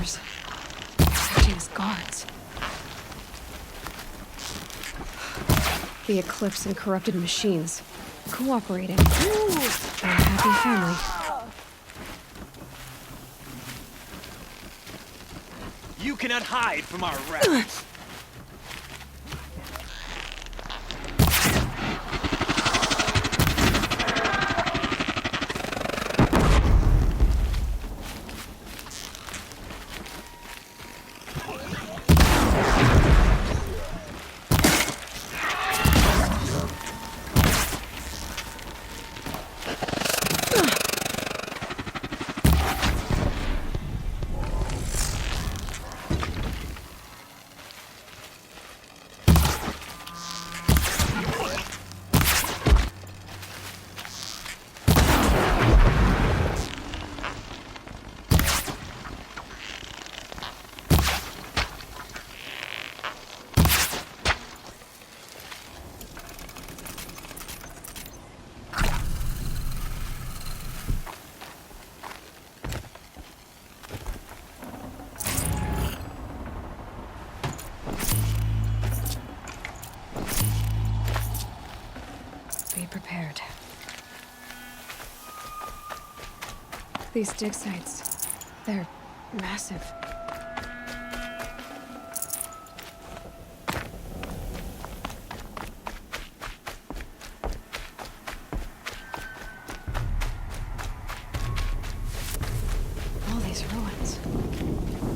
soldiers. Acting as guards. The Eclipse and corrupted machines. Cooperating. They're a happy family. You cannot hide from our wrath. Be prepared. These dig sites, they're massive. All these ruins.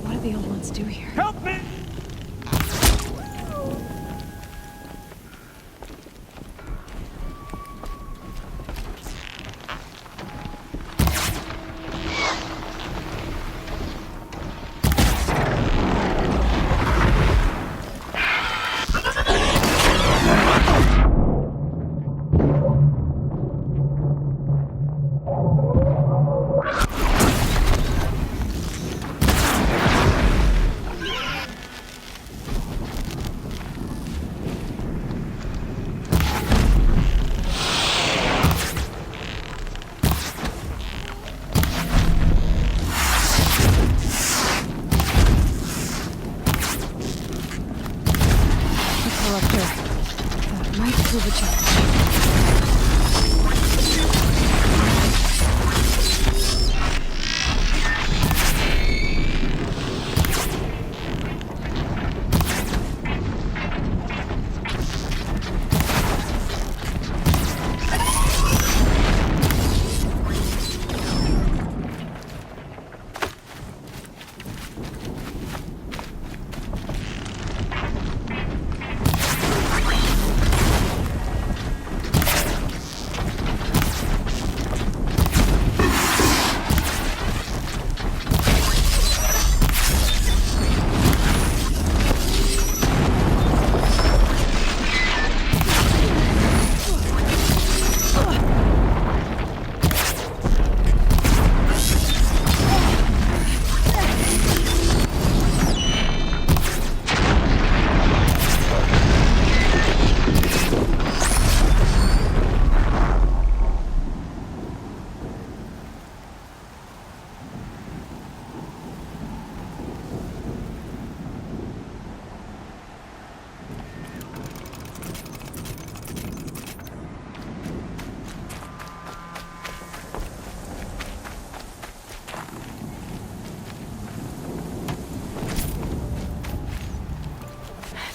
What did the old ones do here? Help me!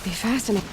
Be fascinating.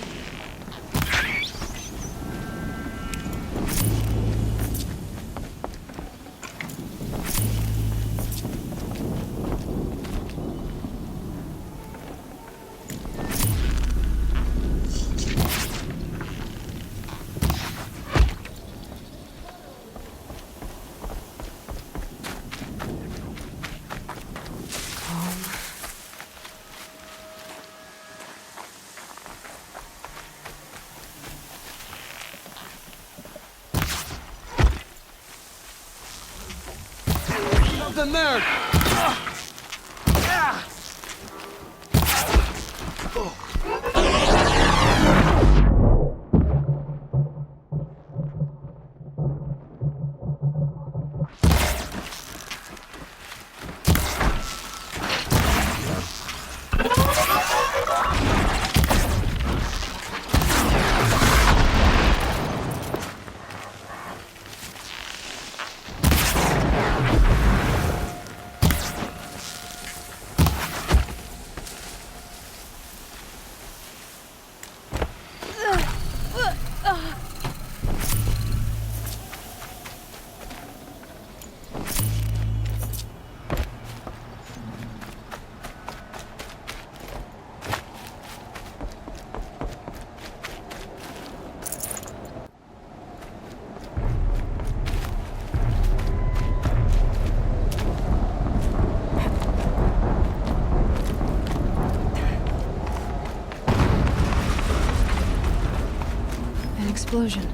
The nerd! explosion.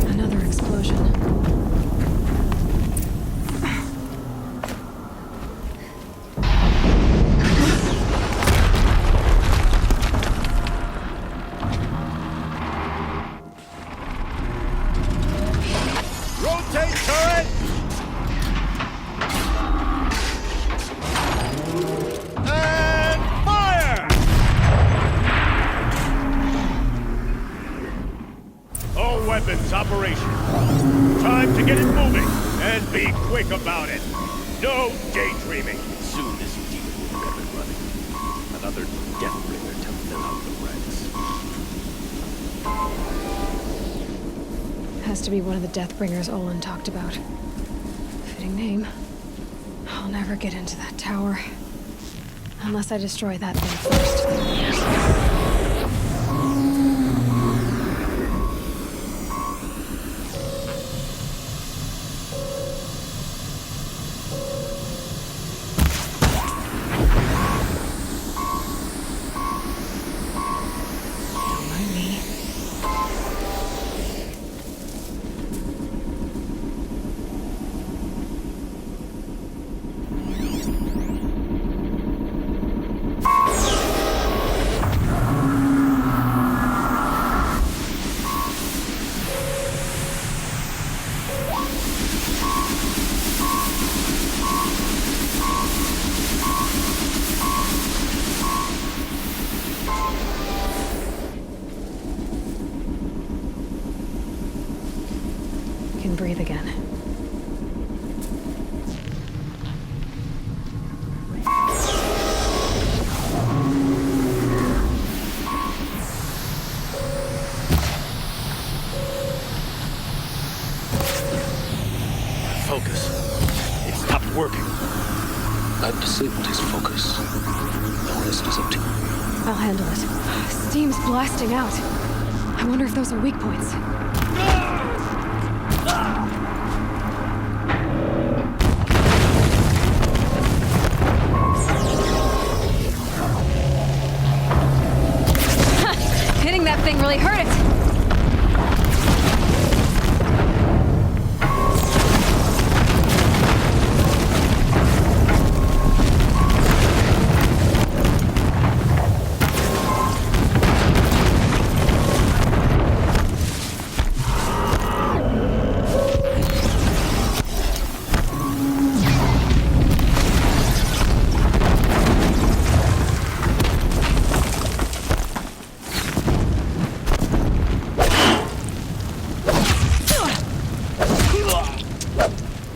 Another explosion. Rotate turret! And fire! All weapons operational. Time to get it moving, and be quick about it. No daydreaming. Soon this demon will be up and running. Another Deathbringer to fill out the ranks. Has to be one of the Deathbringers Olin talked about. Fitting name. I'll never get into that tower. Unless I destroy that thing first. Don't mind me. Can breathe again. Focus. It stopped working. I've disabled his focus. The rest is up to you. I'll handle it. Steam's blasting out. I wonder if those are weak points. Hitting that thing really hurt it.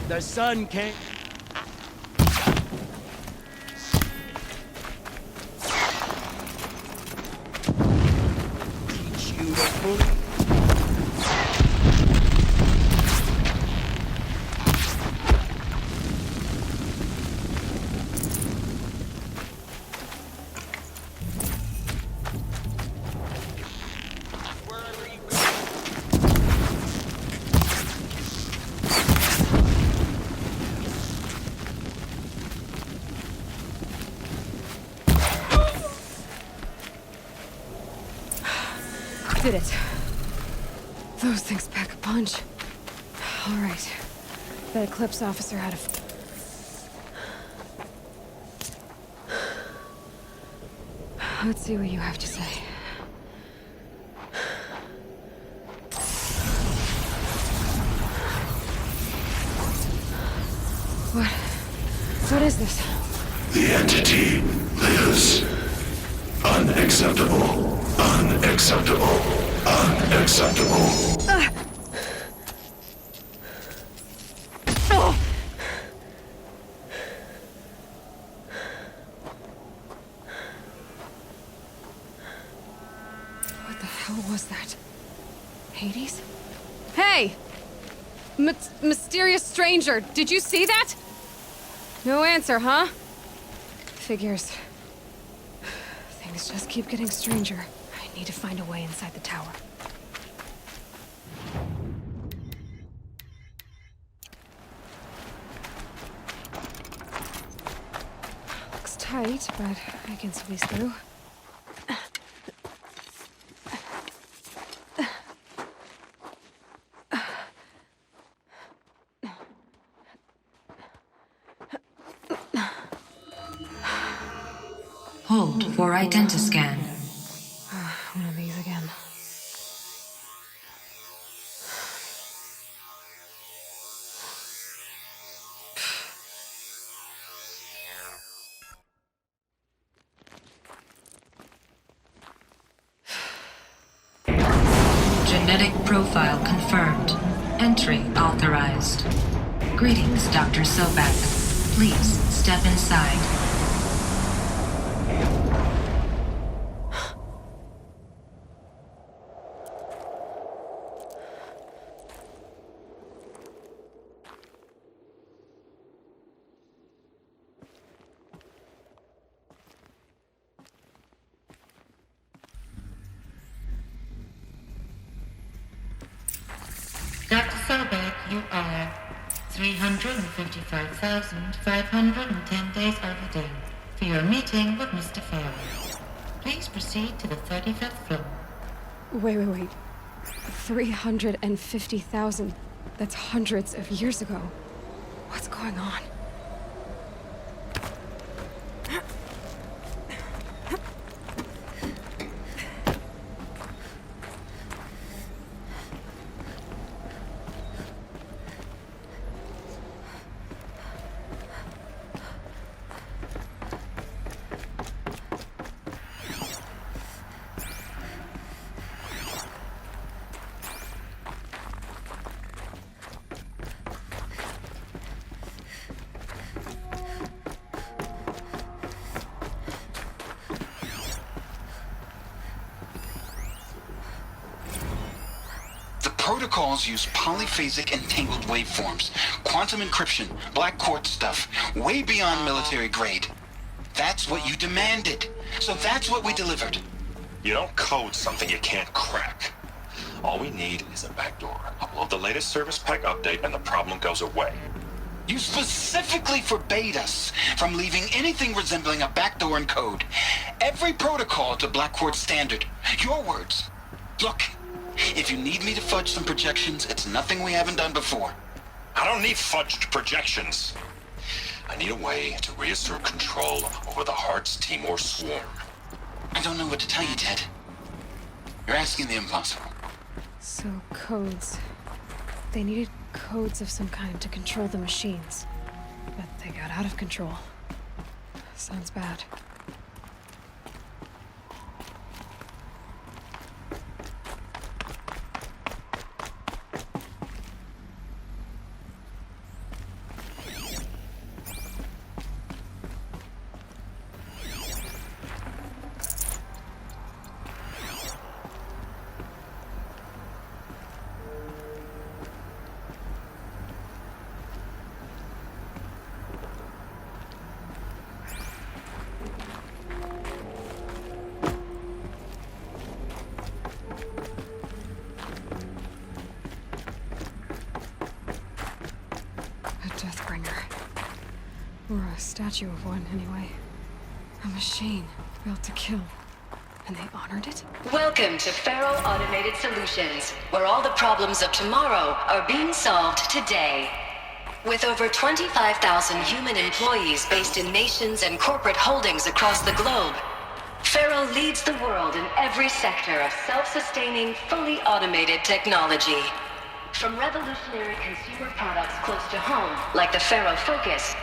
The sun came. Teach you to bully. Wherever you go. Did it. Those things pack a punch. All right. That Eclipse officer had a... Let's see what you have to say. What is this? The entity lives. Unacceptable. Unacceptable. Unacceptable. What the hell was that? Hades? Hey! Mysterious stranger, did you see that? No answer, huh? Figures. Things just keep getting stranger. I need to find a way inside the tower. Looks tight, but I can squeeze through. Hold for identiscan. One of these again. Genetic profile confirmed. Entry authorized. Greetings, Dr. Sobek. Please step inside. Dr. Sobek, you are 355,510 days overdue for your meeting with Mr. Farrell. Please proceed to the 35th floor. Wait. 350,000. That's hundreds of years ago. What's going on? Protocols use polyphasic entangled waveforms, quantum encryption, black quartz stuff, way beyond military grade. That's what you demanded, so that's what we delivered. You don't code something you can't crack. All we need is a backdoor. Upload the latest service pack update and the problem goes away. You specifically forbade us from leaving anything resembling a backdoor in code. Every protocol to black quartz standard. Your words. Look. If you need me to fudge some projections, it's nothing we haven't done before. I don't need fudged projections. I need a way to reassert control over the Heart's Timor swarm. I don't know what to tell you, Ted. You're asking the impossible. So, codes. They needed codes of some kind to control the machines. But they got out of control. Sounds bad. Or a statue of one, anyway. A machine built to kill. And they honored it? Welcome to Faro Automated Solutions, where all the problems of tomorrow are being solved today. With over 25,000 human employees based in nations and corporate holdings across the globe, Faro leads the world in every sector of self-sustaining, fully automated technology. From revolutionary consumer products close to home, like the Faro Focus,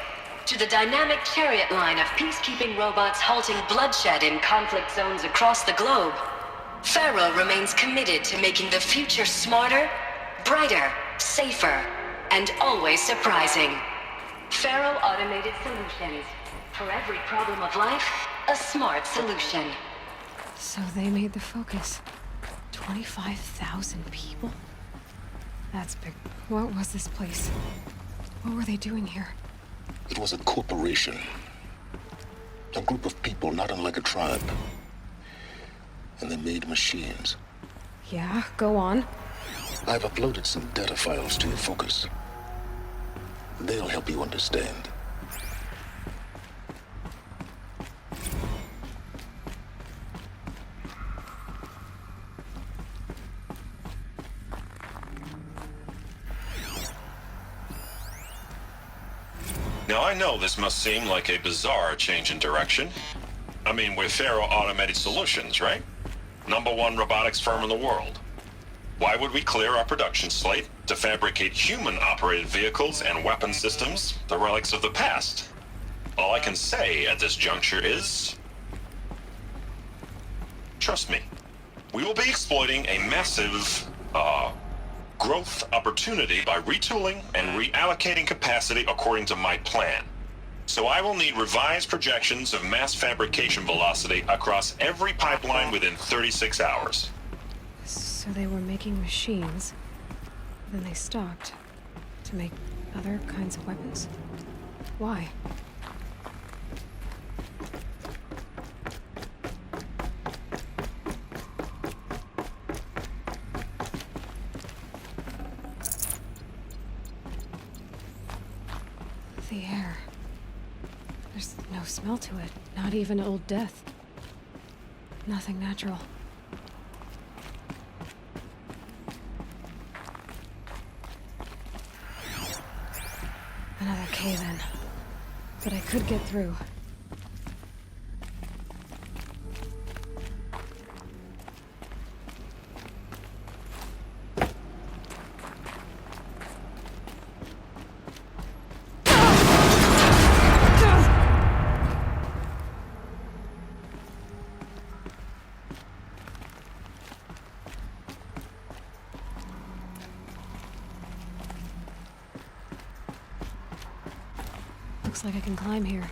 to the dynamic chariot line of peacekeeping robots halting bloodshed in conflict zones across the globe, Faro remains committed to making the future smarter, brighter, safer, and always surprising. Faro Automated Solutions. For every problem of life, a smart solution. So they made the Focus. 25,000 people? That's big. What was this place? What were they doing here? It was a corporation. A group of people not unlike a tribe. and they made machines. Yeah, go on. I've uploaded some data files to your focus. They'll help you understand. Now, I know this must seem like a bizarre change in direction. I mean, we're Faro Automated Solutions, right? #1 robotics firm in the world. Why would we clear our production slate to fabricate human-operated vehicles and weapon systems, the relics of the past? All I can say at this juncture is... trust me, we will be exploiting a massive, growth opportunity by retooling and reallocating capacity according to my plan. So I will need revised projections of mass fabrication velocity across every pipeline within 36 hours. So they were making machines, then they stopped to make other kinds of weapons? Why? The air. There's no smell to it, not even old death. Nothing natural. Another cave-in. But I could get through. Looks like I can climb here.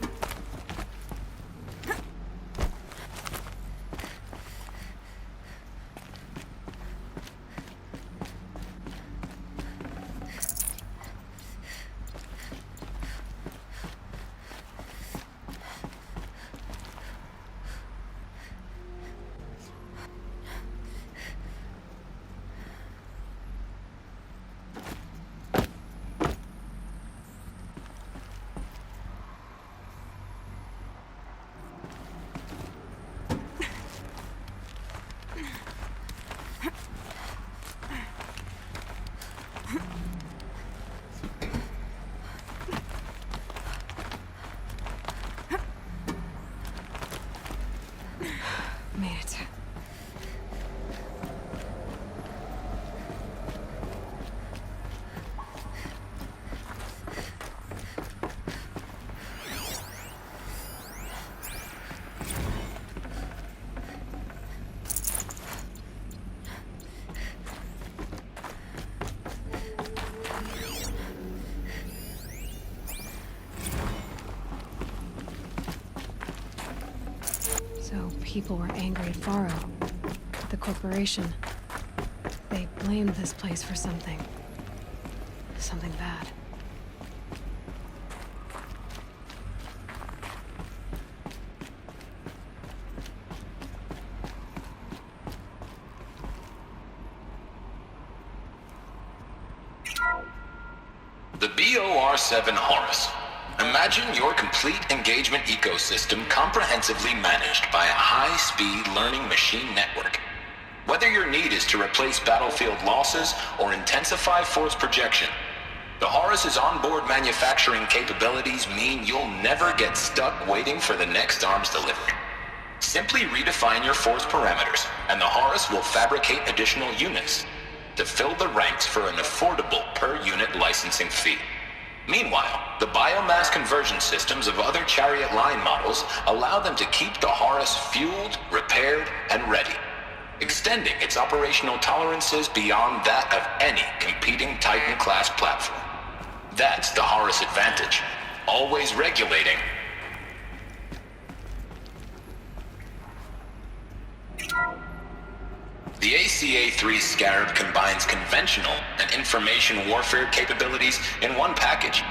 Made it. So people were angry at Faro, at the corporation. They blamed this place for something. Something bad. The BOR-7 Horus. Imagine your complete engagement ecosystem comprehensively managed by a high-speed learning machine network. Whether your need is to replace battlefield losses or intensify force projection, the Horus's onboard manufacturing capabilities mean you'll never get stuck waiting for the next arms delivery. Simply redefine your force parameters, and the Horus will fabricate additional units to fill the ranks for an affordable per-unit licensing fee. Meanwhile, the biomass conversion systems of other Chariot line models allow them to keep the Horus fueled, repaired, and ready, extending its operational tolerances beyond that of any competing Titan-class platform. That's the Horus advantage, always regulating. The ACA-3 Scarab combines conventional and information warfare capabilities in one package,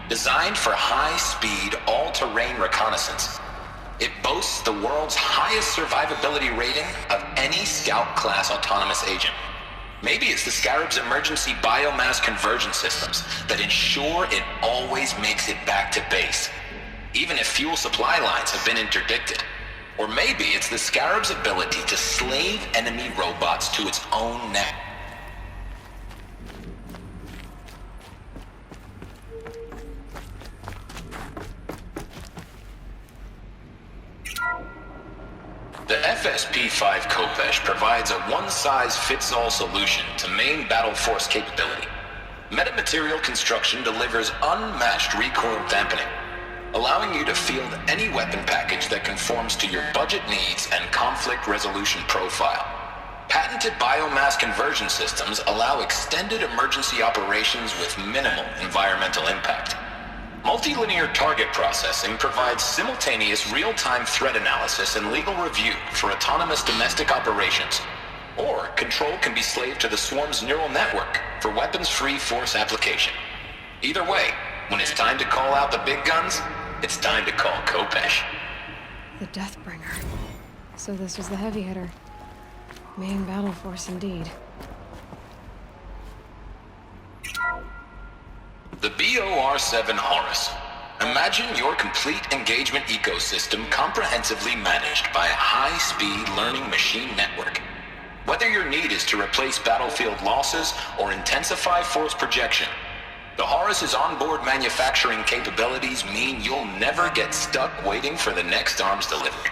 designed for high-speed, all-terrain reconnaissance. It boasts the world's highest survivability rating of any Scout-class autonomous agent. Maybe it's the Scarab's emergency biomass conversion systems that ensure it always makes it back to base, even if fuel supply lines have been interdicted. Or maybe it's the Scarab's ability to slave enemy robots to its own net. The FSP-5 Kopesh provides a one-size-fits-all solution to main battle force capability. Metamaterial construction delivers unmatched recoil dampening, allowing you to field any weapon package that conforms to your budget needs and conflict resolution profile. Patented biomass conversion systems allow extended emergency operations with minimal environmental impact. Multilinear target processing provides simultaneous real-time threat analysis and legal review for autonomous domestic operations. Or control can be slaved to the swarm's neural network for weapons-free force application. Either way, when it's time to call out the big guns, it's time to call Kopesh. The Deathbringer. So this was the heavy hitter. Main battle force indeed. The BOR-7 Horus. Imagine your complete engagement ecosystem comprehensively managed by a high-speed learning machine network. Whether your need is to replace battlefield losses or intensify force projection, the Horus's onboard manufacturing capabilities mean you'll never get stuck waiting for the next arms delivery.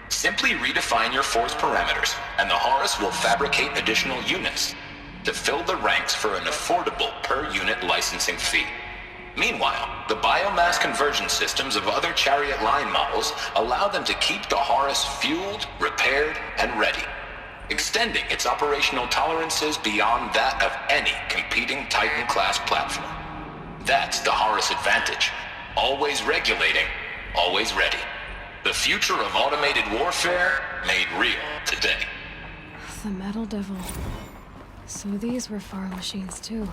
Simply redefine your force parameters, and the Horus will fabricate additional units to fill the ranks for an affordable per-unit licensing fee. Meanwhile, the biomass conversion systems of other Chariot line models allow them to keep the Horus fueled, repaired, and ready, extending its operational tolerances beyond that of any competing Titan-class platform. That's the Horus advantage. Always regulating, always ready. The future of automated warfare made real today. The Metal Devil. So these were Faro machines too.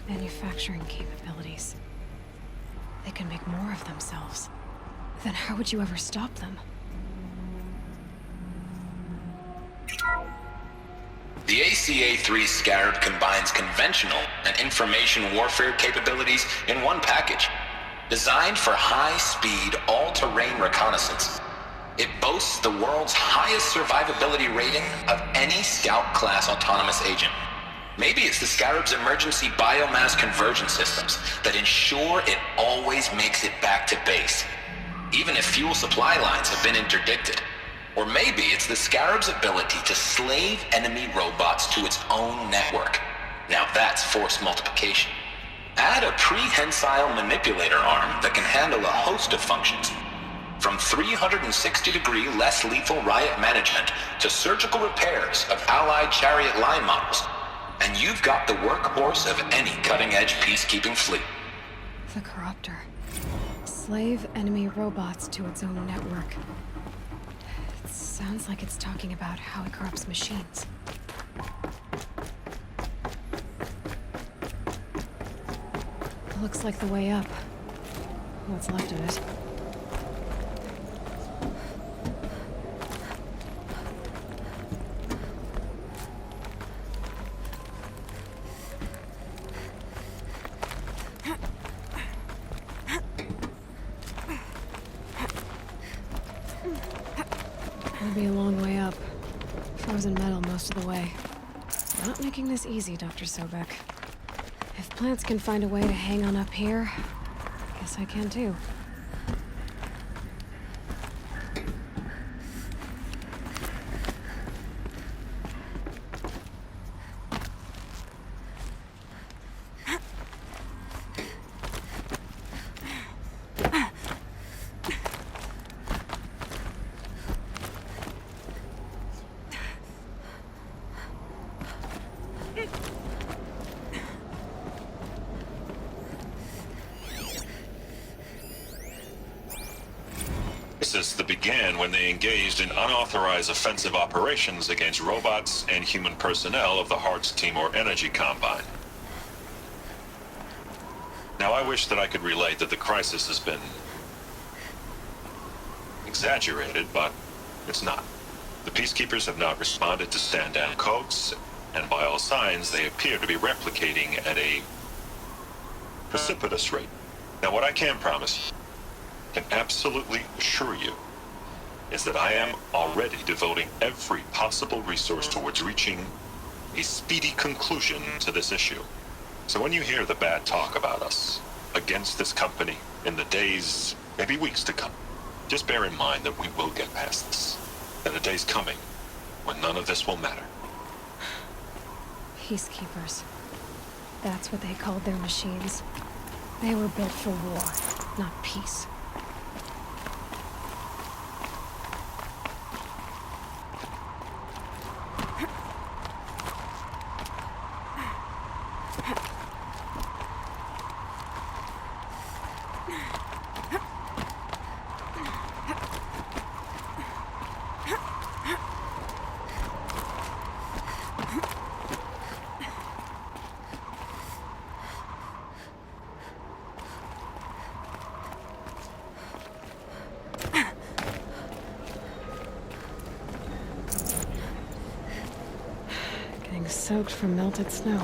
Manufacturing capabilities. They can make more of themselves. Then how would you ever stop them? The ACA-3 Scarab combines conventional and information warfare capabilities in one package. Designed for high-speed, all-terrain reconnaissance, it boasts the world's highest survivability rating of any Scout-class autonomous agent. Maybe it's the Scarab's emergency biomass conversion systems that ensure it always makes it back to base, even if fuel supply lines have been interdicted. Or maybe it's the Scarab's ability to slave enemy robots to its own network. Now that's force multiplication. Add a prehensile manipulator arm that can handle a host of functions, from 360-degree less lethal riot management to surgical repairs of allied Chariot line models, and you've got the workhorse of any cutting-edge peacekeeping fleet. The Corruptor. Slave enemy robots to its own network. It sounds like it's talking about how it corrupts machines. Looks like the way up. What's left of it. It'll be a long way up. Frozen metal most of the way. Not making this easy, Dr. Sobek. If plants can find a way to hang on up here, I guess I can too. That began when they engaged in unauthorized offensive operations against robots and human personnel of the Hearts Timor Energy Combine. Now, I wish that I could relate that the crisis has been exaggerated, but it's not. The Peacekeepers have not responded to stand-down codes, and by all signs, they appear to be replicating at a precipitous rate. Now, what I can promise, can absolutely assure you, is that I am already devoting every possible resource towards reaching a speedy conclusion to this issue. So when you hear the bad talk about us against this company in the days, maybe weeks to come, just bear in mind that we will get past this. That a day's coming when none of this will matter. Peacekeepers. That's what they called their machines. They were built for war, not peace. Soaked from melted snow.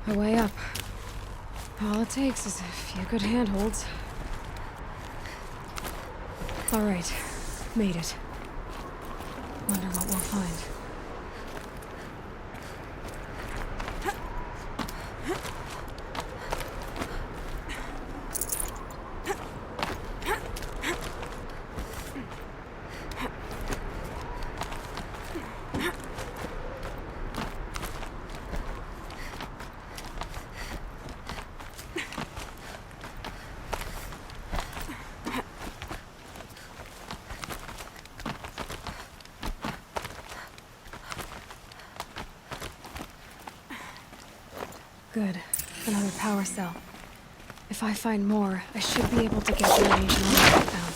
A way up. All it takes is a few good handholds. All right, made it. Wonder what we'll find. Good. Another power cell. If I find more, I should be able to get the range on what I found.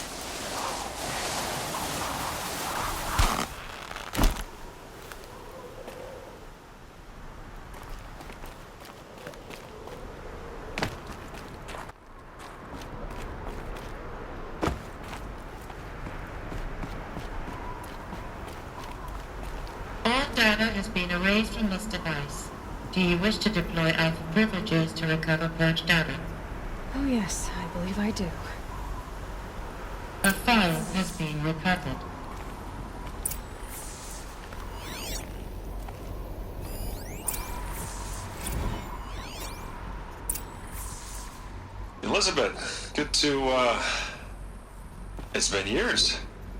data has been erased from this device. Do you wish to deploy Alpha privileges to recover purged data? Oh yes, I believe I do. A file has been recovered. Elizabeth, good to, it's been years.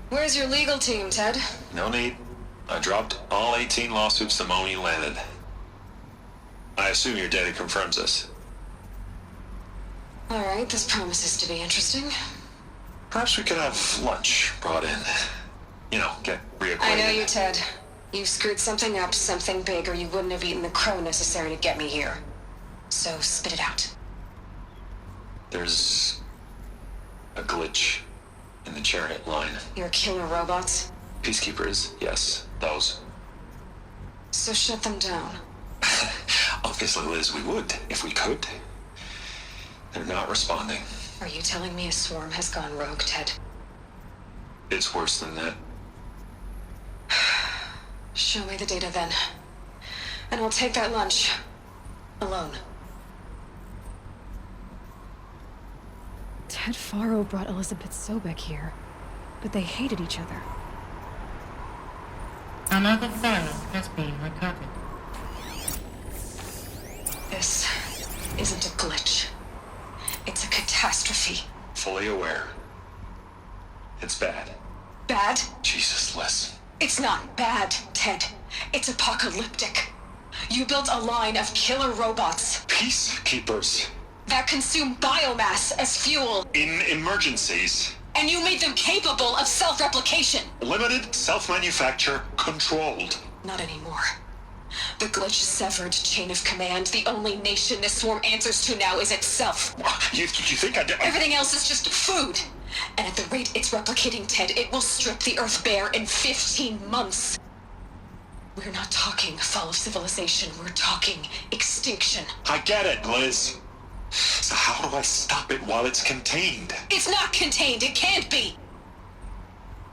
Where's your legal team, Ted? No need. I dropped all 18 lawsuits the moment you landed. I assume your data confirms this. Alright, this promises to be interesting. Perhaps we could have lunch brought in. You know, get reacquainted. I know you, Ted. You screwed something up, something big, or you wouldn't have eaten the crow necessary to get me here. So spit it out. There's a glitch in the chariot line. Your killer robots? Peacekeepers, yes, those. So shut them down. Obviously, Liz, we would, if we could. They're not responding. Are you telling me a swarm has gone rogue, Ted? It's worse than that. Show me the data then. And I'll take that lunch. Alone. Ted Faro brought Elizabeth Sobek here, but they hated each other. Another file has been recovered. This isn't a glitch. It's a catastrophe. Fully aware. It's bad. Bad? Jesus, Liz. It's not bad, Ted. It's apocalyptic. You built a line of killer robots Peacekeepers. that consume biomass as fuel, In emergencies. and you made them capable of self-replication. Limited, self-manufacture, controlled. Not anymore. The glitch severed chain of command. The only nation this swarm answers to now is itself. You think I did? Everything else is just food. And at the rate it's replicating, Ted, it will strip the Earth bare in 15 months. We're not talking fall of civilization. We're talking extinction. I get it, Liz. So how do I stop it while it's contained? It's not contained. It can't be.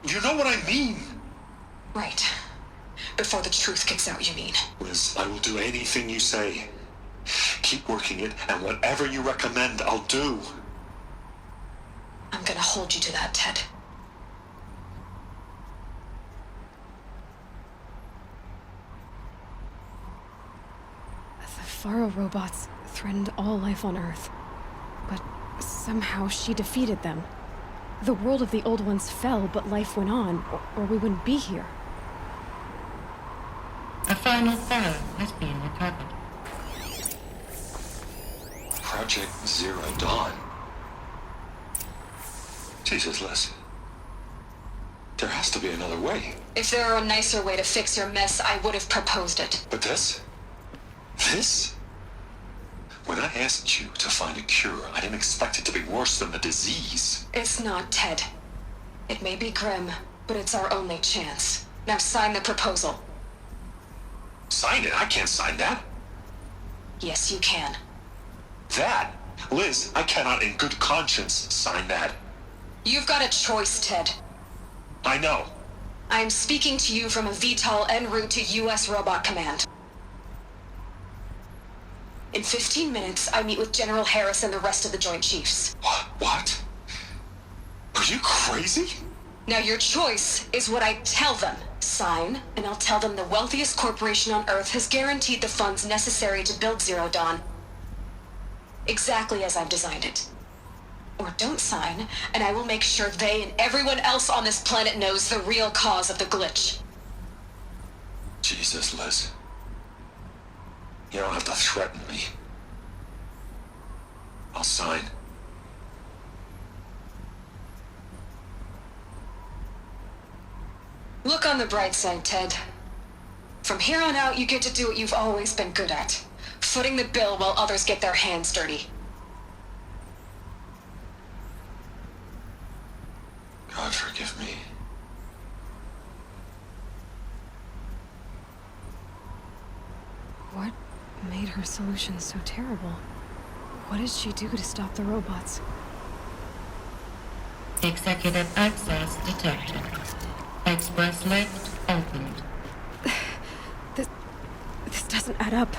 You know what I mean. Right. Before the truth gets out, you mean? Liz, I will do anything you say. Keep working it, and whatever you recommend, I'll do. I'm gonna hold you to that, Ted. The Faro robots threatened all life on Earth. But somehow she defeated them. The world of the old ones fell, but life went on, or we wouldn't be here. A final file has been recovered. Project Zero Dawn. Jesus, Liz. There has to be another way. If there were a nicer way to fix your mess, I would have proposed it. But this? This? When I asked you to find a cure, I didn't expect it to be worse than the disease. It's not, Ted. It may be grim, but it's our only chance. Now sign the proposal. Sign it? I can't sign that. Yes, you can. That? Liz, I cannot in good conscience sign that. You've got a choice, Ted. I know. I am speaking to you from a VTOL en route to U.S. Robot Command. In 15 minutes, I meet with General Harris and the rest of the Joint Chiefs. What? Are you crazy? Now your choice is what I tell them. Sign, and I'll tell them the wealthiest corporation on Earth has guaranteed the funds necessary to build Zero Dawn. Exactly as I've designed it. Or don't sign, and I will make sure they and everyone else on this planet knows the real cause of the glitch. Jesus, Liz. You don't have to threaten me. I'll sign. Look on the bright side, Ted. From here on out, you get to do what you've always been good at. Footing the bill while others get their hands dirty. God forgive me. What made her solution so terrible? What did she do to stop the robots? Executive access detected. Express lift opened. doesn't add up.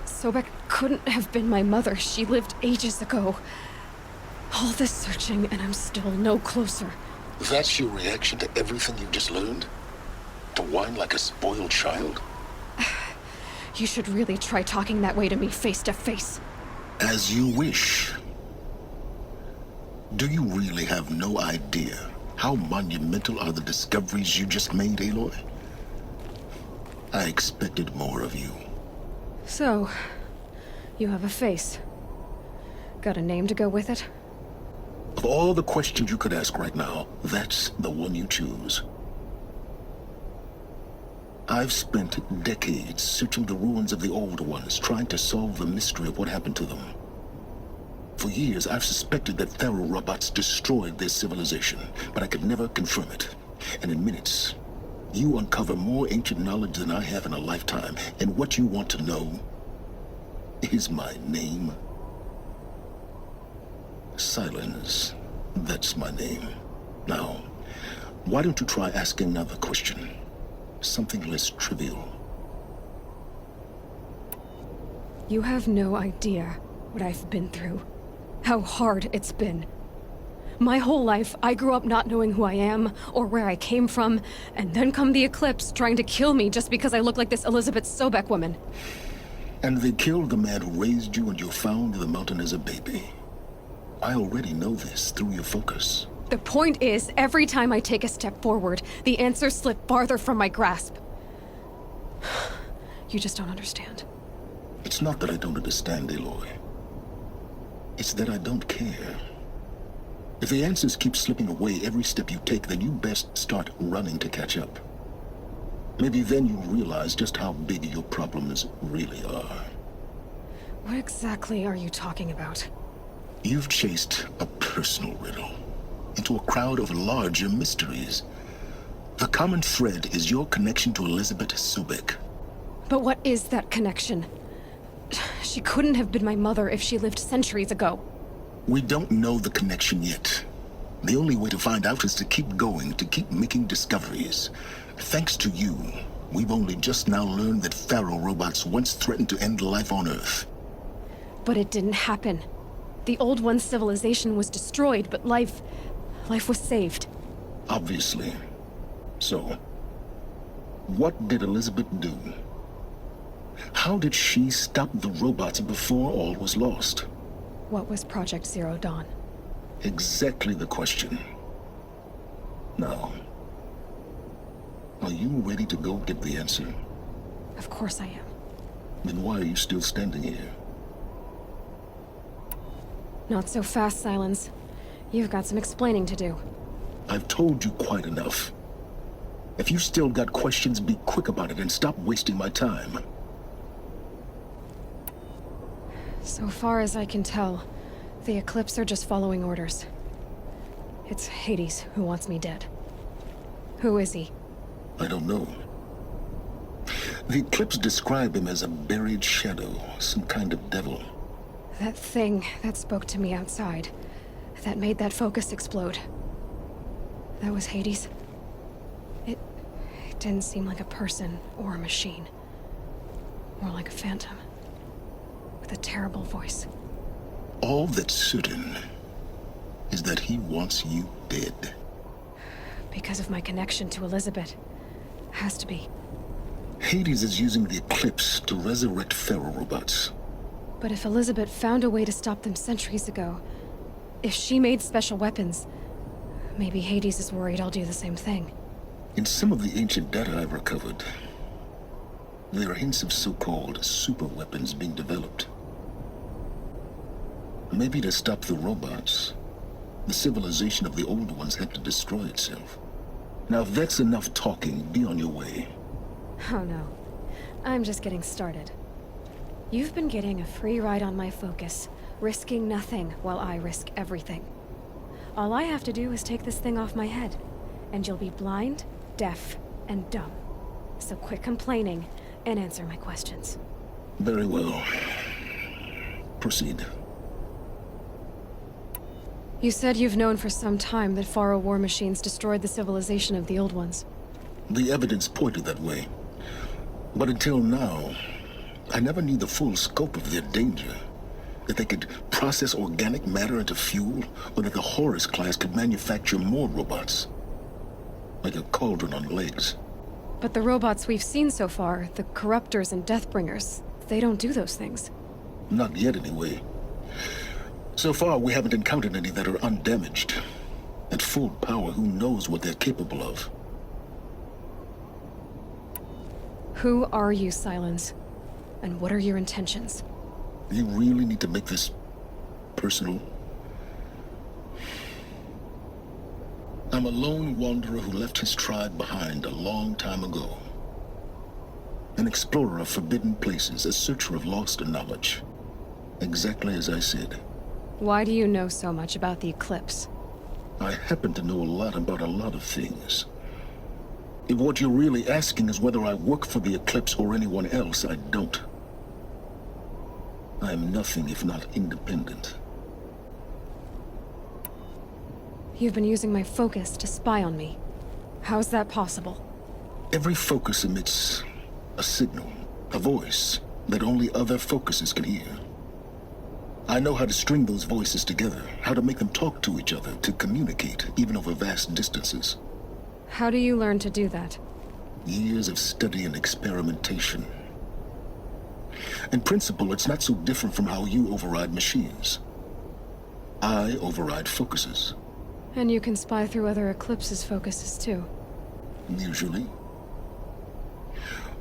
Sobek couldn't have been my mother. She lived ages ago. All this searching, and I'm still no closer. That's your reaction to everything you've just learned? To whine like a spoiled child? You should really try talking that way to me face to face. As you wish. Do you really have no idea how monumental are the discoveries you just made, Aloy? I expected more of you. So, you have a face. Got a name to go with it? Of all the questions you could ask right now, that's the one you choose. I've spent decades searching the ruins of the old ones, trying to solve the mystery of what happened to them. For years, I've suspected that Faro robots destroyed their civilization, but I could never confirm it. And in minutes, you uncover more ancient knowledge than I have in a lifetime, and what you want to know is my name. Silence. That's my name. Now, why don't you try asking another question? Something less trivial. You have no idea what I've been through. How hard it's been. My whole life, I grew up not knowing who I am or where I came from, and then come the Eclipse trying to kill me just because I look like this Elizabeth Sobek woman. And they killed the man who raised you and you found the mountain as a baby. I already know this through your focus. The point is, every time I take a step forward, the answers slip farther from my grasp. You just don't understand. It's not that I don't understand, Aloy. It's that I don't care. If the answers keep slipping away every step you take, then you best start running to catch up. Maybe then you'll realize just how big your problems really are. What exactly are you talking about? You've chased a personal riddle into a crowd of larger mysteries. The common thread is your connection to Elizabeth Sobek. But what is that connection? She couldn't have been my mother if she lived centuries ago. We don't know the connection yet. The only way to find out is to keep going, to keep making discoveries. Thanks to you, we've only just now learned that Faro robots once threatened to end life on Earth. But it didn't happen. The old one's civilization was destroyed, but life was saved. Obviously. So, what did Elizabeth do? How did she stop the robots before all was lost? What was Project Zero Dawn? Exactly the question. Now, are you ready to go get the answer? Of course I am. Then why are you still standing here? Not so fast, Silence. You've got some explaining to do. I've told you quite enough. If you've still got questions, be quick about it and stop wasting my time. So far as I can tell, the Eclipse are just following orders. It's Hades who wants me dead. Who is he? I don't know. The Eclipse describe him as a buried shadow, some kind of devil. That thing that spoke to me outside, that made that focus explode. That was Hades. It didn't seem like a person or a machine. More like a phantom. With a terrible voice. All that's certain is that he wants you dead. Because of my connection to Elizabeth. Has to be. Hades is using the Eclipse to resurrect Faro robots. But if Elizabeth found a way to stop them centuries ago, if she made special weapons, maybe Hades is worried I'll do the same thing. In some of the ancient data I've recovered, there are hints of so-called super weapons being developed. Maybe to stop the robots, the civilization of the old ones had to destroy itself. Now if that's enough talking, be on your way. Oh no. I'm just getting started. You've been getting a free ride on my focus, risking nothing while I risk everything. All I have to do is take this thing off my head, and you'll be blind, deaf, and dumb. So quit complaining and answer my questions. Very well. Proceed. You said you've known for some time that Faro war machines destroyed the civilization of the old ones. The evidence pointed that way. But until now, I never knew the full scope of their danger. That they could process organic matter into fuel, or that the Horus class could manufacture more robots. Like a cauldron on legs. But the robots we've seen so far, the Corruptors and Deathbringers, they don't do those things. Not yet, anyway. So far, we haven't encountered any that are undamaged. At full power, who knows what they're capable of? Who are you, Silence? And what are your intentions? You really need to make this personal? I'm a lone wanderer who left his tribe behind a long time ago. An explorer of forbidden places, a searcher of lost knowledge. Exactly as I said. Why do you know so much about the Eclipse? I happen to know a lot about a lot of things. If what you're really asking is whether I work for the Eclipse or anyone else, I don't. I am nothing if not independent. You've been using my focus to spy on me. How's that possible? Every focus emits a signal, a voice that only other focuses can hear. I know how to string those voices together, how to make them talk to each other, to communicate, even over vast distances. How do you learn to do that? Years of study and experimentation. In principle, it's not so different from how you override machines. I override focuses. And you can spy through other Eclipse's focuses too. Usually.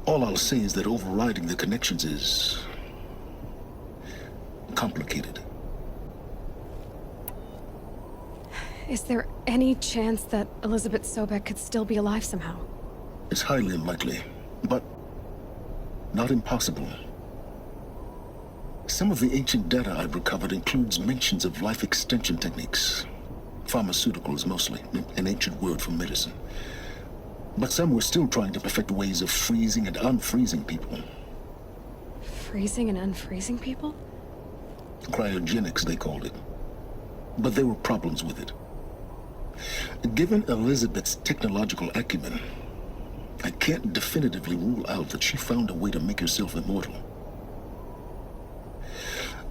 All I'll say is that overriding the connections is complicated. Is there any chance that Elizabeth Sobek could still be alive somehow? It's highly unlikely, but not impossible. Some of the ancient data I've recovered includes mentions of life extension techniques. Pharmaceuticals, mostly, an ancient word for medicine. But some were still trying to perfect ways of freezing and unfreezing people. Freezing and unfreezing people? Cryogenics, they called it. But there were problems with it. Given Elizabeth's technological acumen, I can't definitively rule out that she found a way to make herself immortal.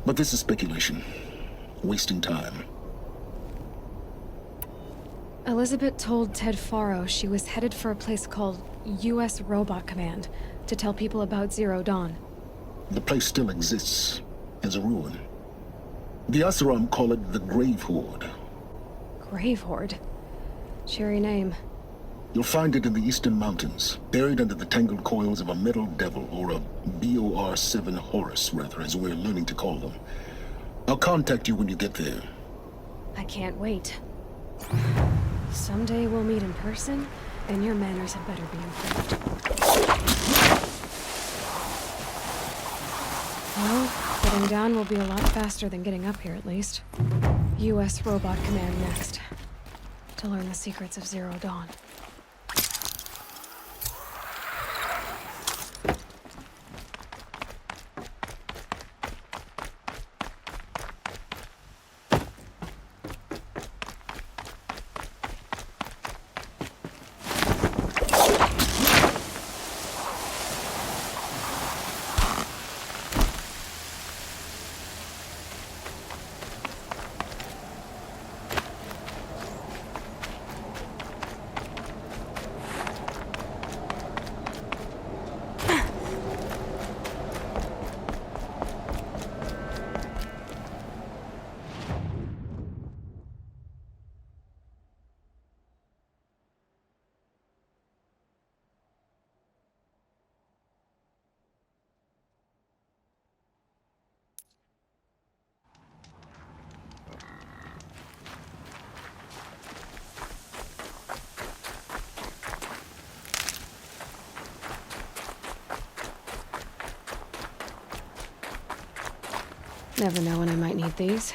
But this is speculation. Wasting time. Elizabeth told Ted Faro she was headed for a place called U.S. Robot Command to tell people about Zero Dawn. The place still exists as a ruin. The Asuram call it the Grave Horde. Grave Horde? Cheery name. You'll find it in the eastern mountains, buried under the tangled coils of a metal devil, or a BOR-7 Horus, rather, as we're learning to call them. I'll contact you when you get there. I can't wait. Someday we'll meet in person, and your manners had better be improved. Well, getting down will be a lot faster than getting up here, at least. U.S. Robot Command next. To learn the secrets of Zero Dawn. Never know when I might need these.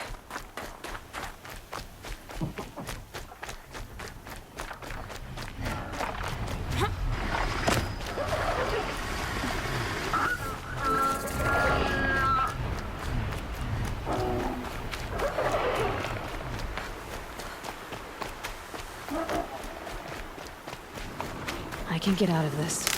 I can get out of this.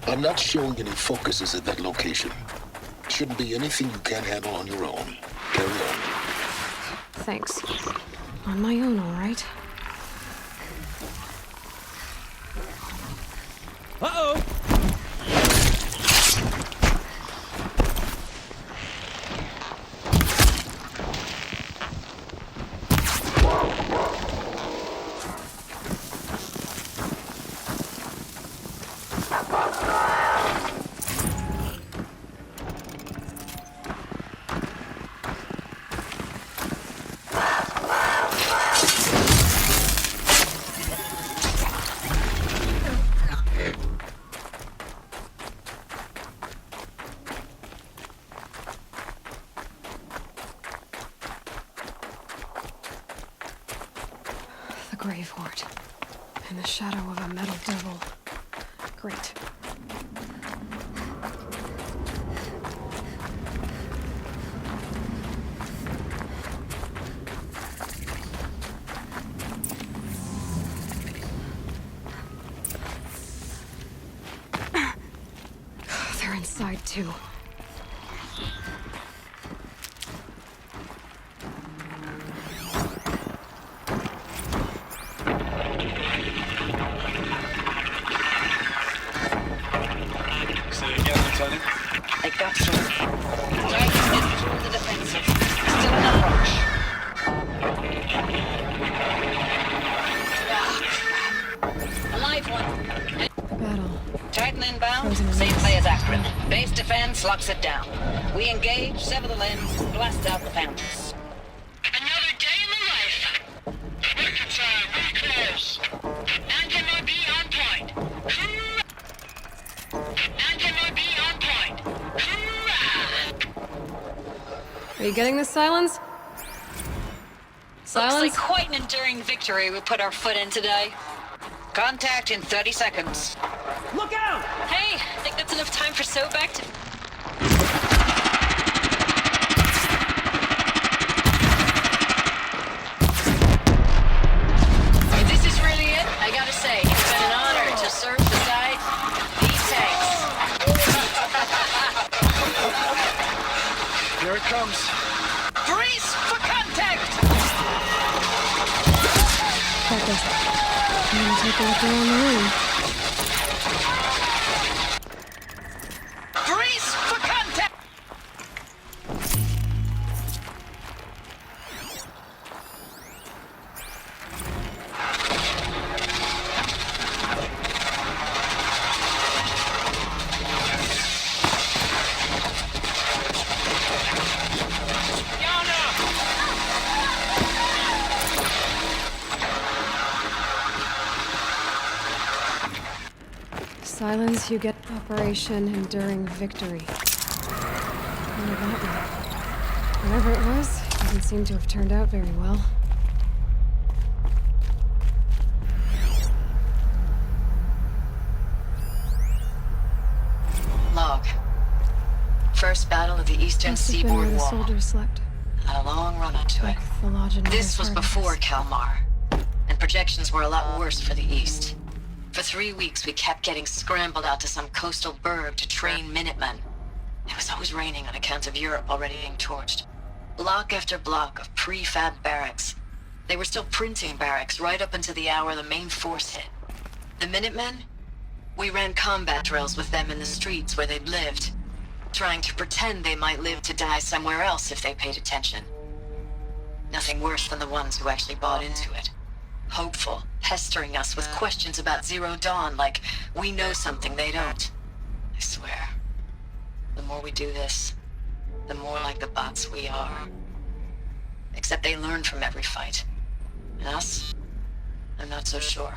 I'm not showing any focuses at that location. Shouldn't be anything you can't handle on your own. Carry on. Thanks. On my own, all right? Uh-oh! The grave hoard. In the shadow of a metal devil. Great. They're inside too. I got some. Try to get through the defensive. Still in a rush. A live one. Battle. Titan inbound. Frozen Same release. play as Akron. Base defense locks it down. We engage, sever the limbs, blast out the founders. Another day in the life. Reconcile, we close. Anti-MOB on point. Anti-MOB on point. Are you getting this, Silence? Silence? Looks like quite an enduring victory we put our foot in today. Contact in 30 seconds. Look out! Hey, I think that's enough time for Sobek to... If this is really it, I gotta say, it's been an honor to serve beside these tanks. Here it comes. Brace for contact! Focus. I'm gonna take a look around the room. Brace for contact! Silence, you get Operation Enduring Victory. Wonder that one. Whatever it was, doesn't seem to have turned out very well. Log. First battle of the Eastern Must have been Seaboard where the Wall. soldiers slept. Had a long run up to it. Like the lodge in This was North before Paradise. Kalmar, and projections were a lot worse for the East. For 3 weeks, we kept getting scrambled out to some coastal burg to train Minutemen. It was always raining on account of Europe already being torched. Block after block of prefab barracks. They were still printing barracks right up until the hour the main force hit. The Minutemen? We ran combat drills with them in the streets where they'd lived, trying to pretend they might live to die somewhere else if they paid attention. Nothing worse than the ones who actually bought into it. Hopeful, pestering us with questions about Zero Dawn like we know something they don't. I swear, the more we do this, the more like the bots we are. Except they learn from every fight. And us? I'm not so sure.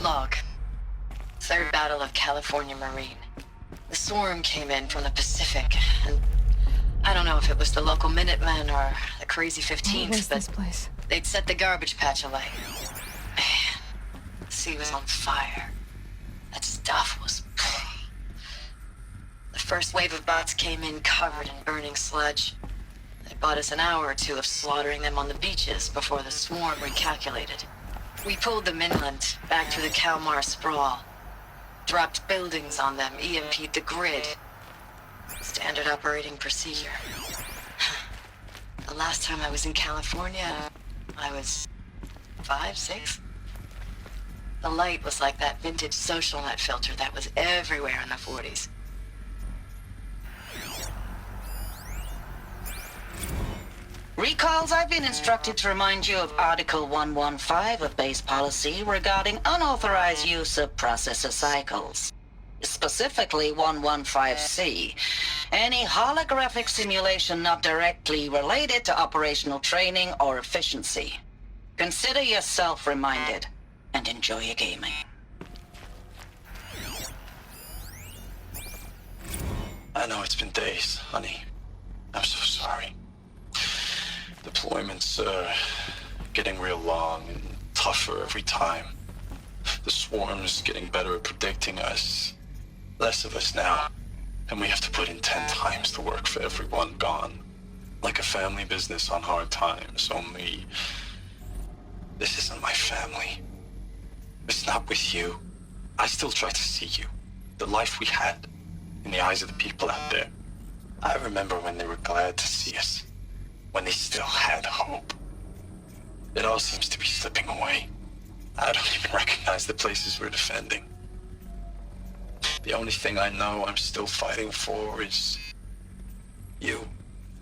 Log. Third Battle of California Marine. The swarm came in from the Pacific, and I don't know if it was the local Minutemen or the crazy What 15th, was but this place? they'd set the garbage patch alight. Man, the sea was on fire. That stuff was... The first wave of bots came in covered in burning sludge. They bought us an hour or two of slaughtering them on the beaches before the swarm recalculated. We pulled them inland, back through the Kalmar sprawl. Dropped buildings on them, EMP'd the grid. Standard operating procedure. The last time I was in California, I was 5, 6? The light was like that vintage social net filter that was everywhere in the 40s. Recalls, I've been instructed to remind you of Article 115 of base policy regarding unauthorized use of processor cycles. Specifically 115C. Any holographic simulation not directly related to operational training or efficiency. Consider yourself reminded, and enjoy your gaming. I know it's been days, honey. I'm so sorry. Deployments are getting real long and tougher every time. The swarm's getting better at predicting us. Less of us now. And we have to put in 10 times the work for everyone gone. Like a family business on hard times, only... this isn't my family. It's not with you. I still try to see you. The life we had. In the eyes of the people out there. I remember when they were glad to see us. When they still had hope. It all seems to be slipping away. I don't even recognize the places we're defending. The only thing I know I'm still fighting for is... you.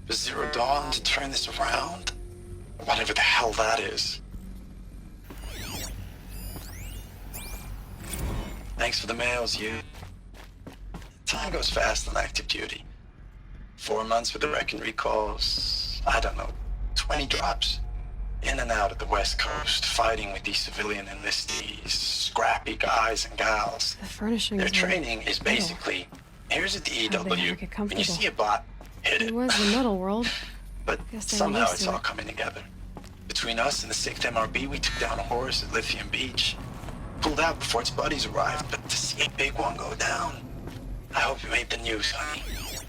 For Zero Dawn to turn this around. Or whatever the hell that is. Thanks for the mails, you. Time goes fast on active duty. 4 months with the wreck and recalls... I don't know, 20 drops. In and out of the West Coast, fighting with these civilian enlistees, scrappy guys and gals. The furnishings. Their training is basically, here's a DEW. When you see a bot, hit it. It was the metal world. But Guess they somehow were used it's to all it. coming together. Between us and the 6th MRB, we took down a horse at Lithium Beach. Pulled out before its buddies arrived, but to see a big one go down. I hope you made the news, honey.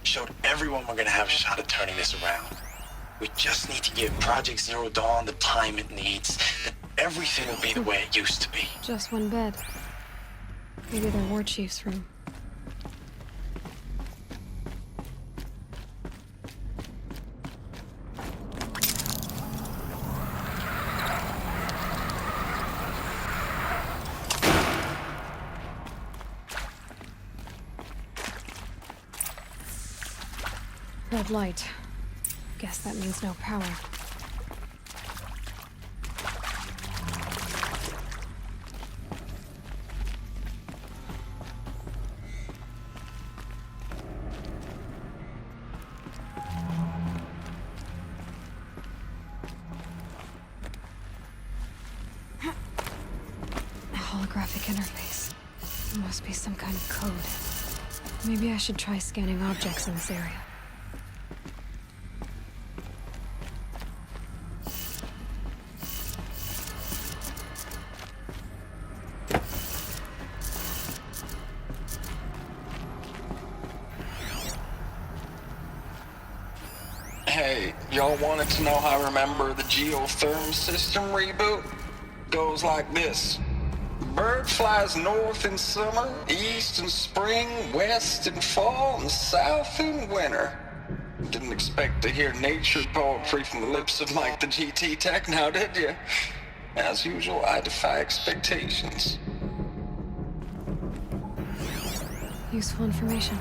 Showed everyone we're gonna have a shot at turning this around. We just need to give Project Zero Dawn the time it needs. Then everything will be the way it used to be. Just one bed. Maybe their war chief's room. Red light. Guess that means no power. A holographic interface. It must be some kind of code. Maybe I should try scanning objects in this area. Hey, y'all wanted to know how I remember the geotherm system reboot? Goes like this. The bird flies north in summer, east in spring, west in fall, and south in winter. Didn't expect to hear nature poetry from the lips of Mike the GT Tech now, did you? As usual, I defy expectations. Useful information.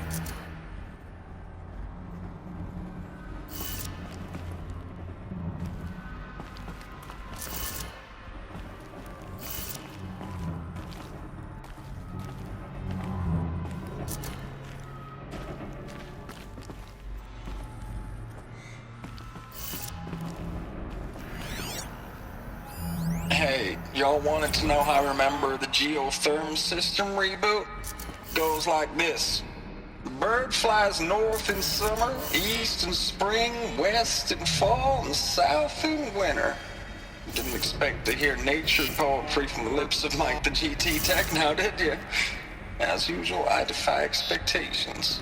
Hey, y'all wanted to know how I remember the geotherm system reboot? Goes like this. The bird flies north in summer, east in spring, west in fall, and south in winter. Didn't expect to hear nature poetry from the lips of Mike the GT Tech now, did you? As usual, I defy expectations.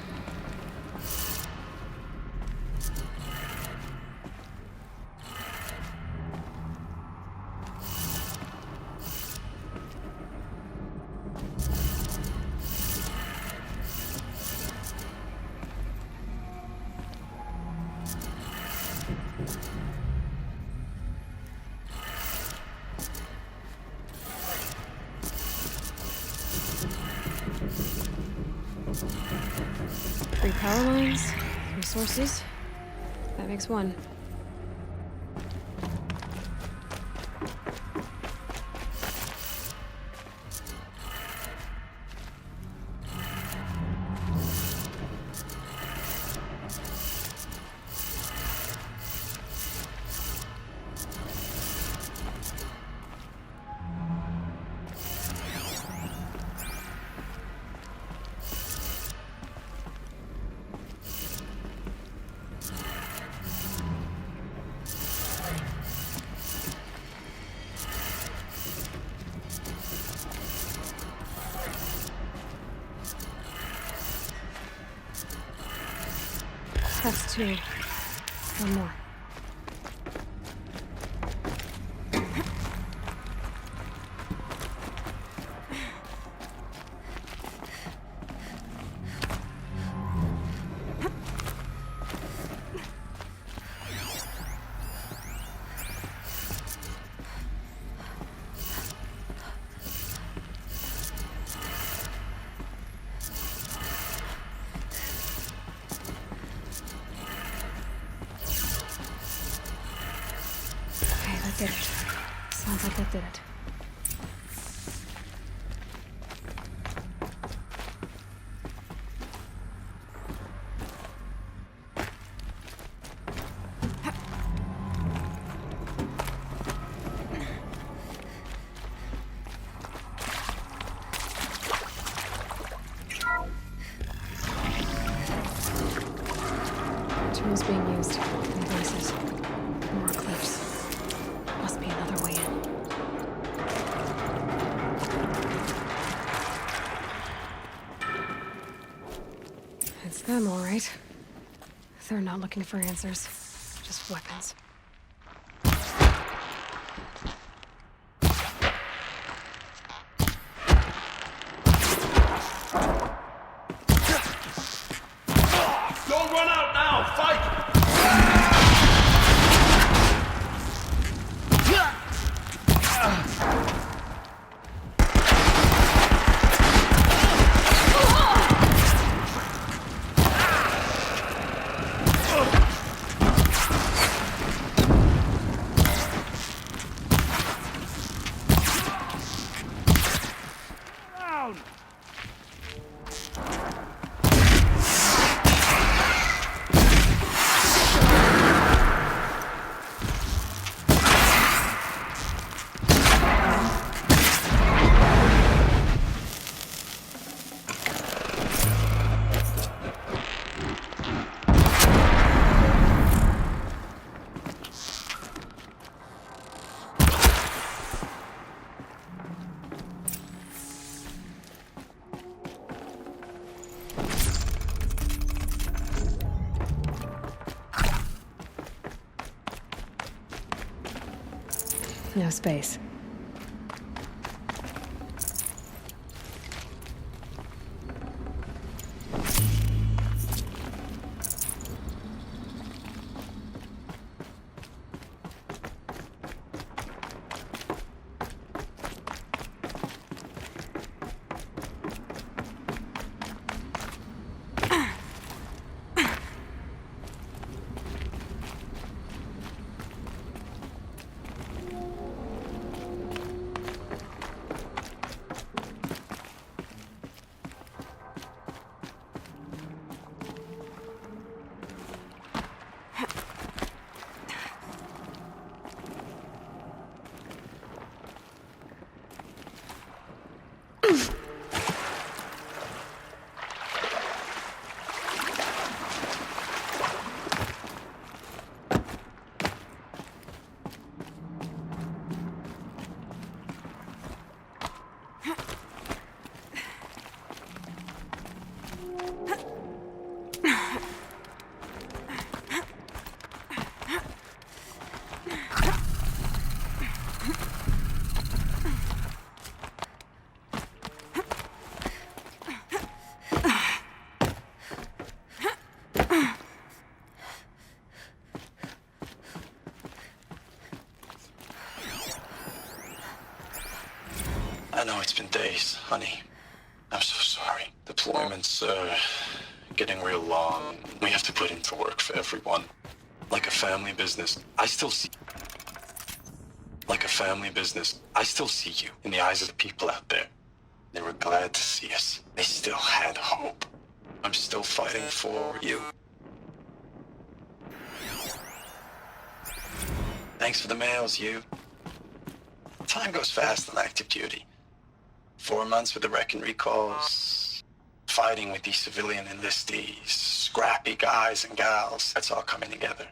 3 power lines, 3 sources. That makes 1. That's 2. 1 more. Did it. Sounds like that did it. Tools being used in places. More cliffs. Must be another way in. It's them, all right. They're not looking for answers, just weapons. Don't run out now! Fight! No space. I know it's been days, honey. I'm so sorry. Deployments, getting real long. We have to put into work for everyone. Like a family business, I still see... Like a family business, I still see you in the eyes of the people out there. They were glad to see us. They still had hope. I'm still fighting for you. Thanks for the mails, you. Time goes fast on active duty. 4 months with the wreck and recalls. Fighting with these civilian enlistees. Scrappy guys and gals. That's all coming together.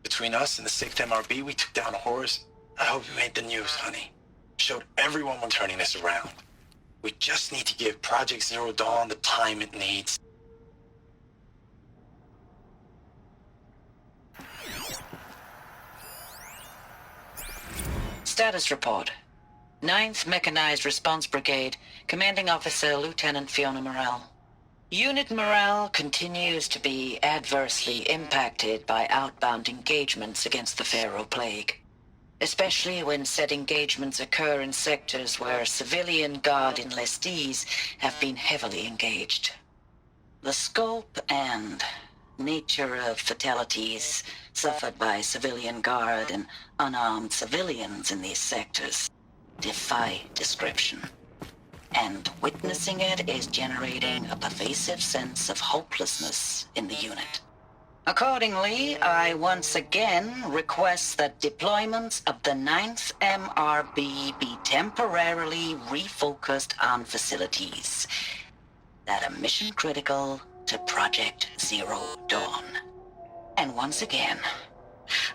Between us and the 6th MRB, we took down horrors. I hope you made the news, honey. Showed everyone we're turning this around. We just need to give Project Zero Dawn the time it needs. Status report. 9th Mechanized Response Brigade, Commanding Officer Lieutenant Fiona Morrell. Unit morale continues to be adversely impacted by outbound engagements against the Pharaoh Plague, especially when said engagements occur in sectors where civilian guard enlistees have been heavily engaged. The scope and nature of fatalities suffered by civilian guard and unarmed civilians in these sectors defy description. And witnessing it is generating a pervasive sense of hopelessness in the unit. Accordingly, I once again request that deployments of the 9th MRB be temporarily refocused on facilities that are mission critical to Project Zero Dawn. And once again,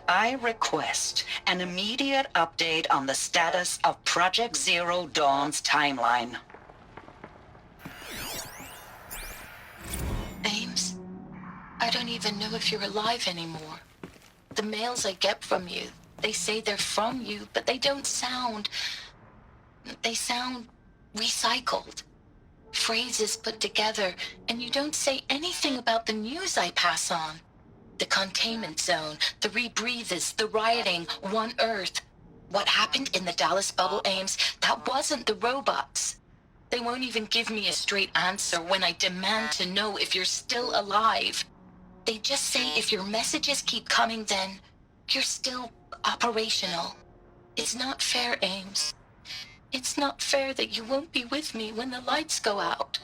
I request an immediate update on the status of Project Zero Dawn's timeline. Ames, I don't even know if you're alive anymore. The mails I get from you, they say they're from you, but they don't sound... They sound recycled. Phrases put together, and you don't say anything about the news I pass on. The containment zone, the rebreathers, the rioting, One Earth. What happened in the Dallas bubble, Ames, that wasn't the robots. They won't even give me a straight answer when I demand to know if you're still alive. They just say if your messages keep coming, then you're still operational. It's not fair, Ames. It's not fair that you won't be with me when the lights go out.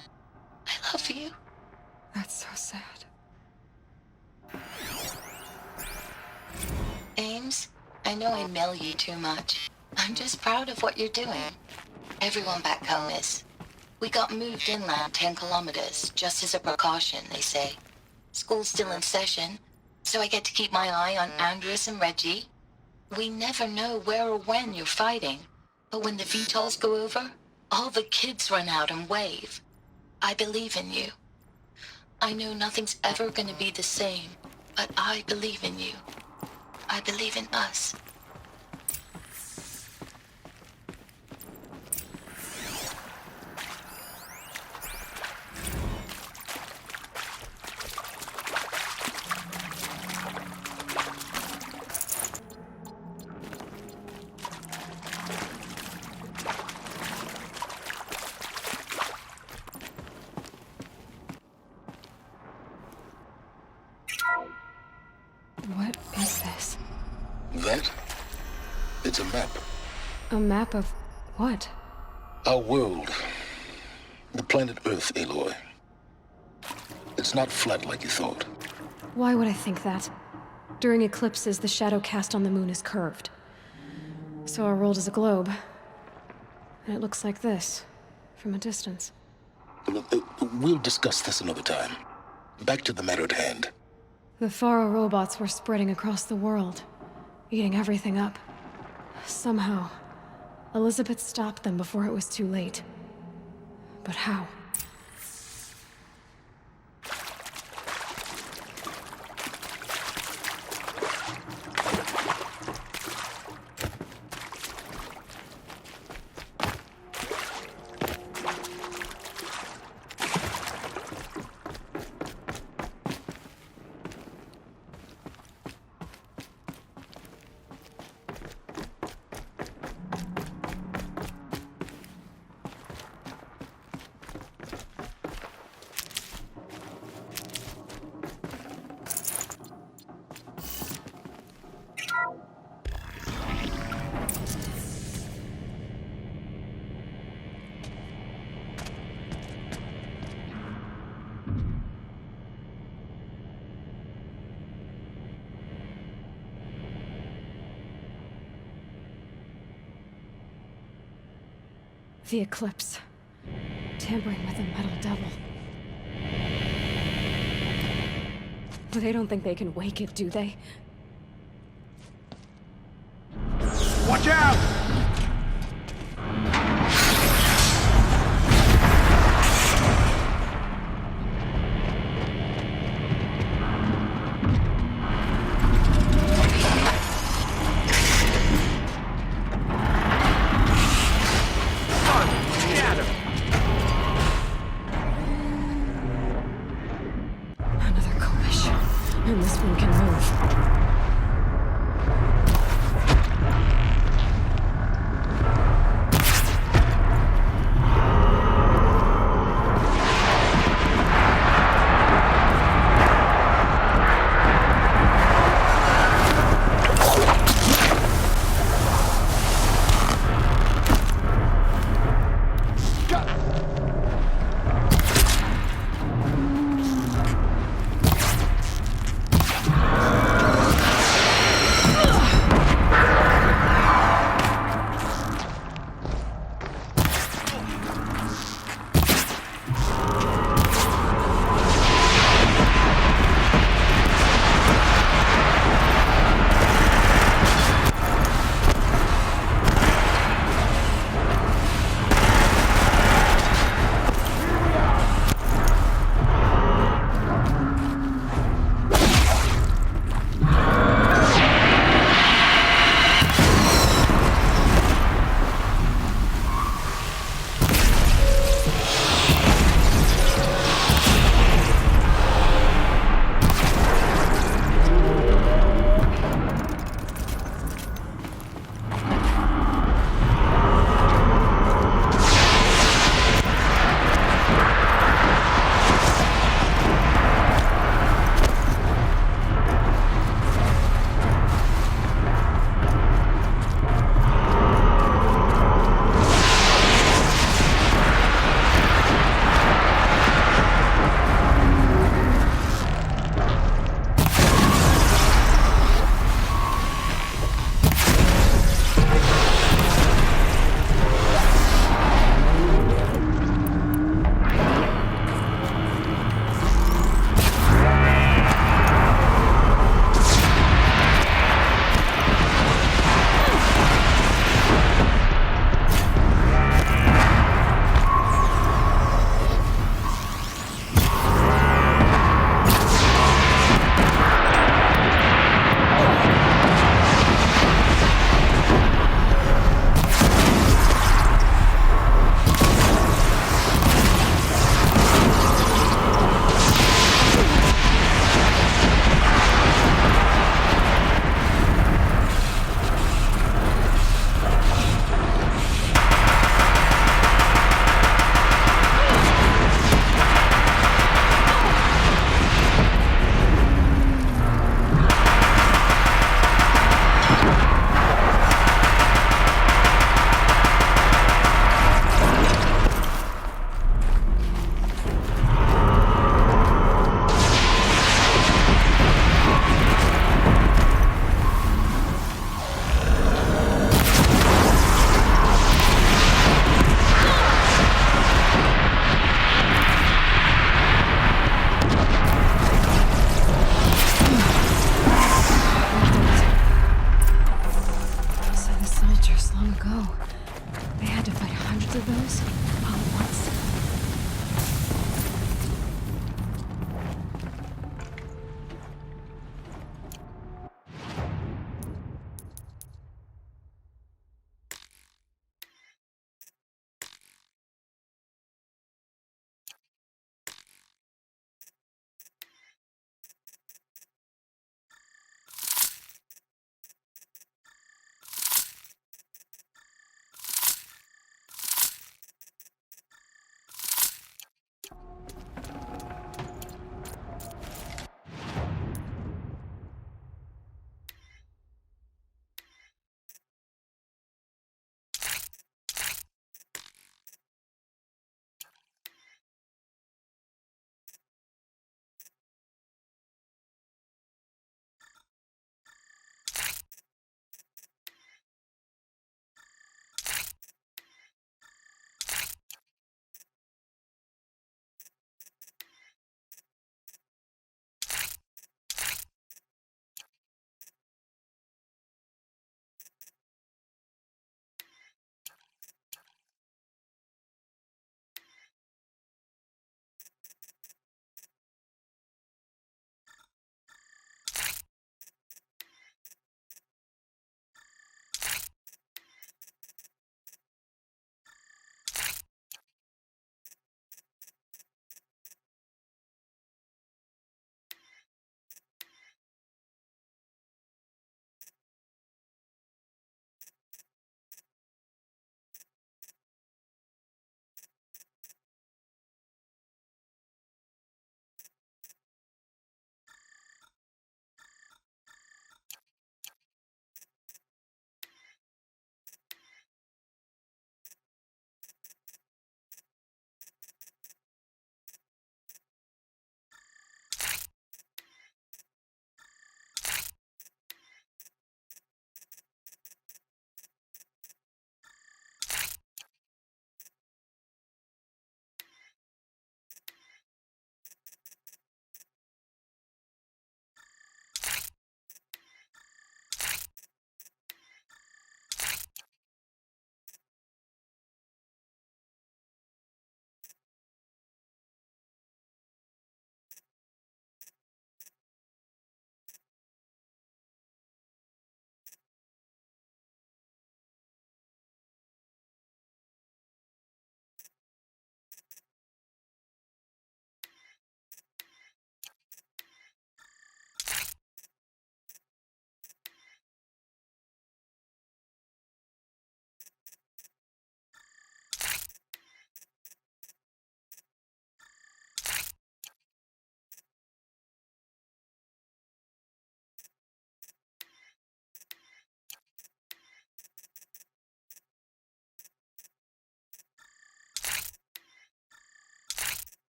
I love you. That's so sad. Ames, I know I mail you too much. I'm just proud of what you're doing. Everyone back home is. We got moved inland 10 kilometers, just as a precaution, they say. School's still in session, so I get to keep my eye on Andres and Reggie. We never know where or when you're fighting, but when the VTOLs go over, all the kids run out and wave. I believe in you. I know nothing's ever gonna be the same, but I believe in you. I believe in us. What is this? That? It's a map. A map of what? Our world. The planet Earth, Aloy. It's not flat like you thought. Why would I think that? During eclipses, the shadow cast on the moon is curved. So our world is a globe. And it looks like this, from a distance. We'll discuss this another time. Back to the matter at hand. The Faro robots were spreading across the world, eating everything up. Somehow, Elizabeth stopped them before it was too late. But how? The Eclipse. Tampering with the Metal Devil. They don't think they can wake it, do they? Watch out! Another coalition. And this one can move.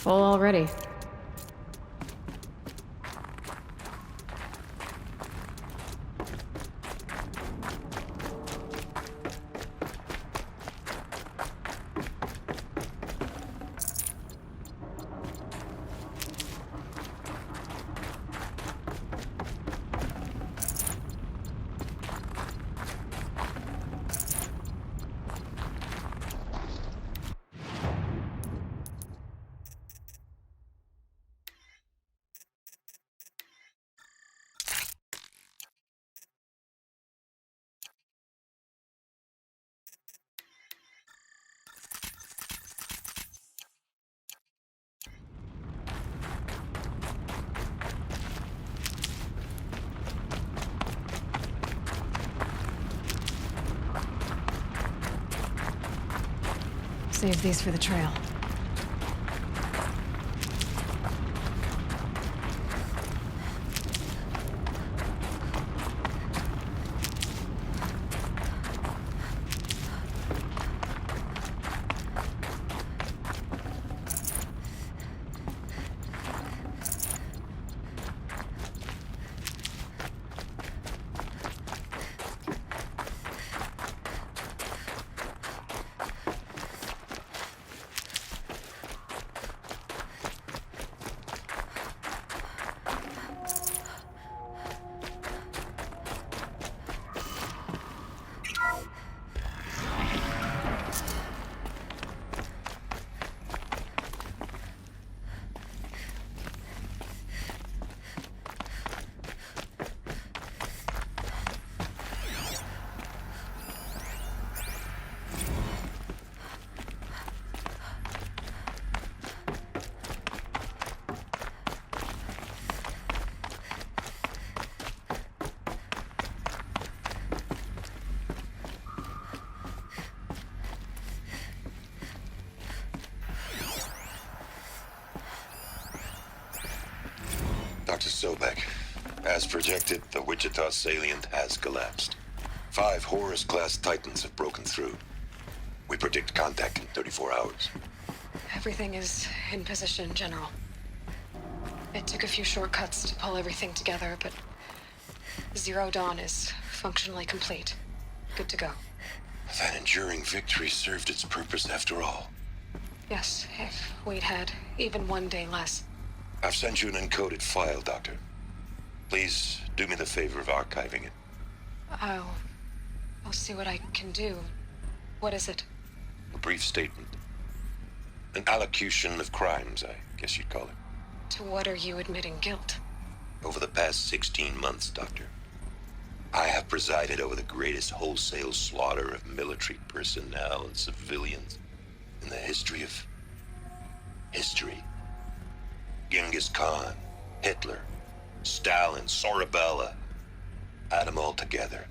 Full already. Save these for the trail. Dr. Sobek, as projected, the Wichita salient has collapsed. 5 Horus-class Titans have broken through. We predict contact in 34 hours. Everything is in position, General. It took a few shortcuts to pull everything together, but Zero Dawn is functionally complete. Good to go. That enduring victory served its purpose after all. Yes, if we'd had even one day less. I've sent you an encoded file, Doctor. Please do me the favor of archiving it. I'll see what I can do. What is it? A brief statement. An allocution of crimes, I guess you'd call it. To what are you admitting guilt? Over the past 16 months, Doctor, I have presided over the greatest wholesale slaughter of military personnel and civilians in the history of history. Genghis Khan, Hitler, Stalin, Sorabella. Add them all together.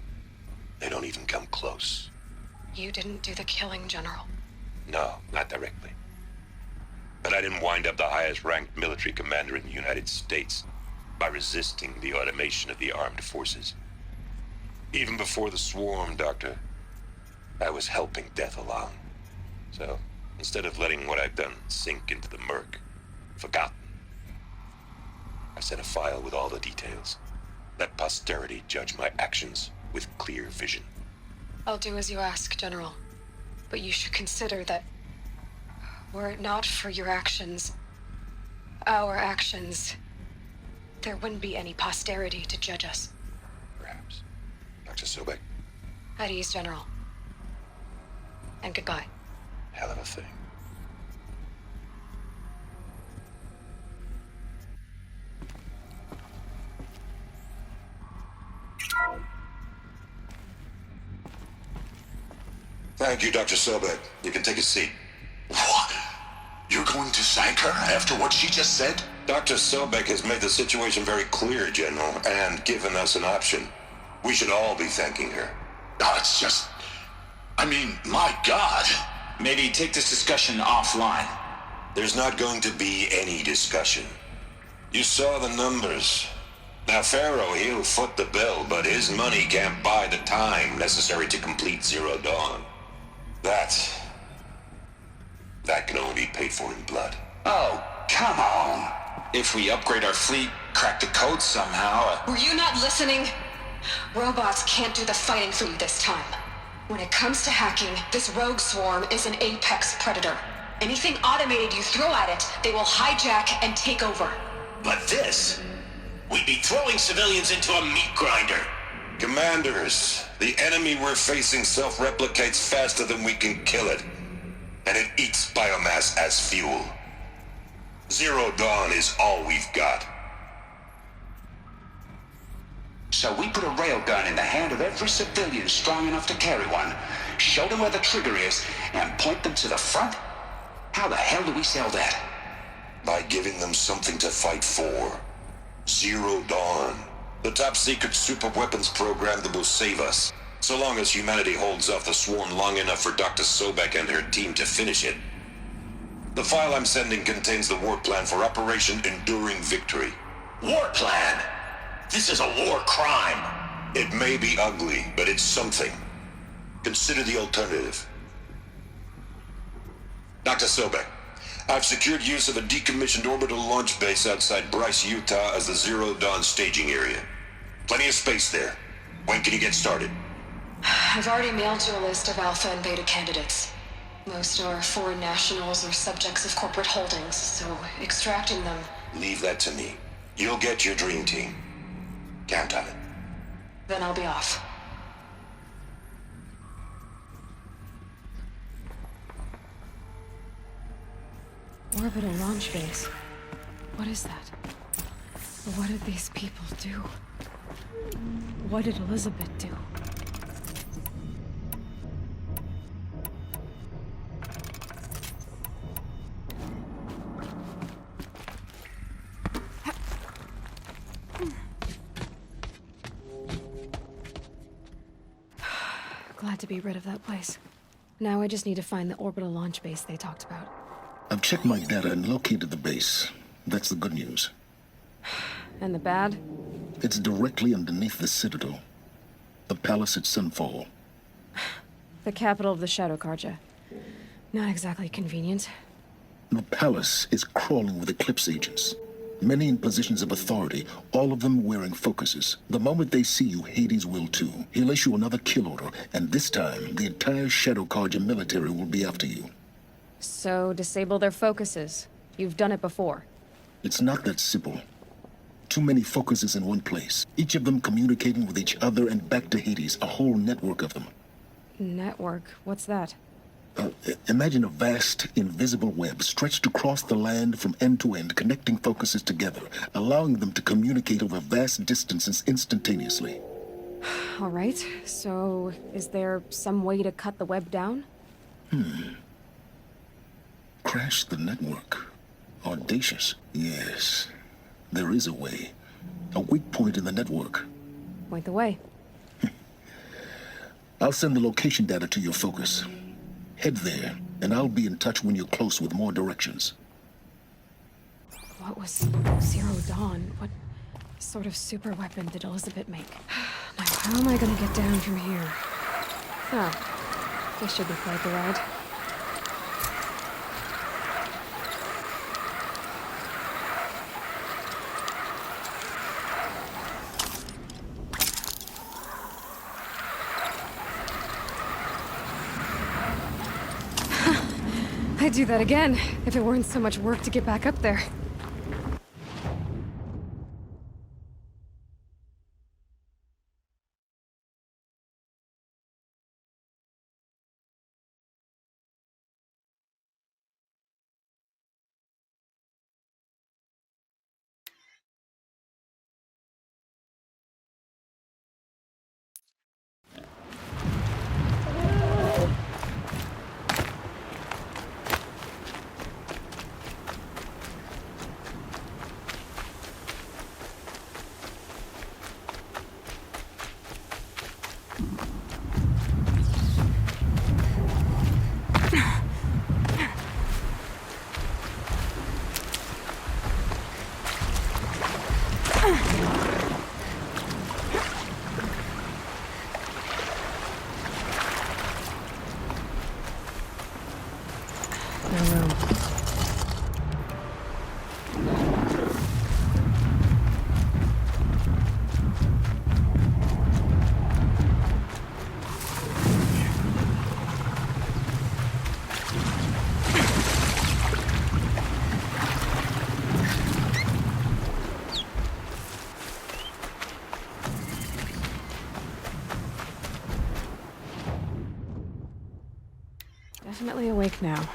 They don't even come close. You didn't do the killing, General. No, not directly. But I didn't wind up the highest-ranked military commander in the United States by resisting the automation of the armed forces. Even before the swarm, Doctor, I was helping death along. So, instead of letting what I've done sink into the murk, forgotten, I sent a file with all the details. Let posterity judge my actions with clear vision. I'll do as you ask, General. But you should consider that were it not for your actions, our actions, there wouldn't be any posterity to judge us. Perhaps. Dr. Sobek. At ease, General. And goodbye. Hell of a thing. Thank you, Dr. Sobek. You can take a seat. What? You're going to thank her after what she just said? Dr. Sobek has made the situation very clear, General, and given us an option. We should all be thanking her. No, it's just... I mean, my God. Maybe take this discussion offline. There's not going to be any discussion. You saw the numbers. Now, Pharaoh, he'll foot the bill, but his money can't buy the time necessary to complete Zero Dawn. That can only be paid for in blood. Oh, come on. If we upgrade our fleet, crack the code somehow... Were you not listening? Robots can't do the fighting for you this time. When it comes to hacking, this rogue swarm is an apex predator. Anything automated you throw at it, they will hijack and take over. But this... we'd be throwing civilians into a meat grinder. Commanders, the enemy we're facing self-replicates faster than we can kill it. And it eats biomass as fuel. Zero Dawn is all we've got. So we put a railgun in the hand of every civilian strong enough to carry one, show them where the trigger is, and point them to the front? How the hell do we sell that? By giving them something to fight for. Zero Dawn. The top-secret superweapons program that will save us. So long as humanity holds off the swarm long enough for Dr. Sobek and her team to finish it. The file I'm sending contains the war plan for Operation Enduring Victory. War plan? This is a war crime. It may be ugly, but it's something. Consider the alternative. Dr. Sobek, I've secured use of a decommissioned orbital launch base outside Bryce, Utah as the Zero Dawn staging area. Plenty of space there. When can you get started? I've already mailed you a list of alpha and beta candidates. Most are foreign nationals or subjects of corporate holdings, so extracting them... Leave that to me. You'll get your dream team. Count on it. Then I'll be off. Orbital launch base. What is that? What did these people do? What did Elizabeth do? Glad to be rid of that place. Now I just need to find the orbital launch base they talked about. I've checked my data and located the base. That's the good news. And the bad? It's directly underneath the Citadel. The palace at Sunfall. The capital of the Shadow Carja. Not exactly convenient. The palace is crawling with Eclipse agents. Many in positions of authority, all of them wearing focuses. The moment they see you, Hades will too. He'll issue another kill order, and this time, the entire Shadow Carja military will be after you. So, disable their focuses. You've done it before. It's not that simple. Too many focuses in one place. Each of them communicating with each other and back to Hades, a whole network of them. Network? What's that? Imagine a vast, invisible web stretched across the land from end to end, connecting focuses together, allowing them to communicate over vast distances instantaneously. All right, so is there some way to cut the web down? Crash the network. Audacious. Yes, there is a way. A weak point in the network. Point the way. I'll send the location data to your focus. Head there, and I'll be in touch when you're close with more directions. What was Zero Dawn? What sort of super weapon did Elizabeth make? Now, how am I gonna get down from here? Oh, this should be quite the ride. I'd do that again, if it weren't so much work to get back up there. definitely awake now.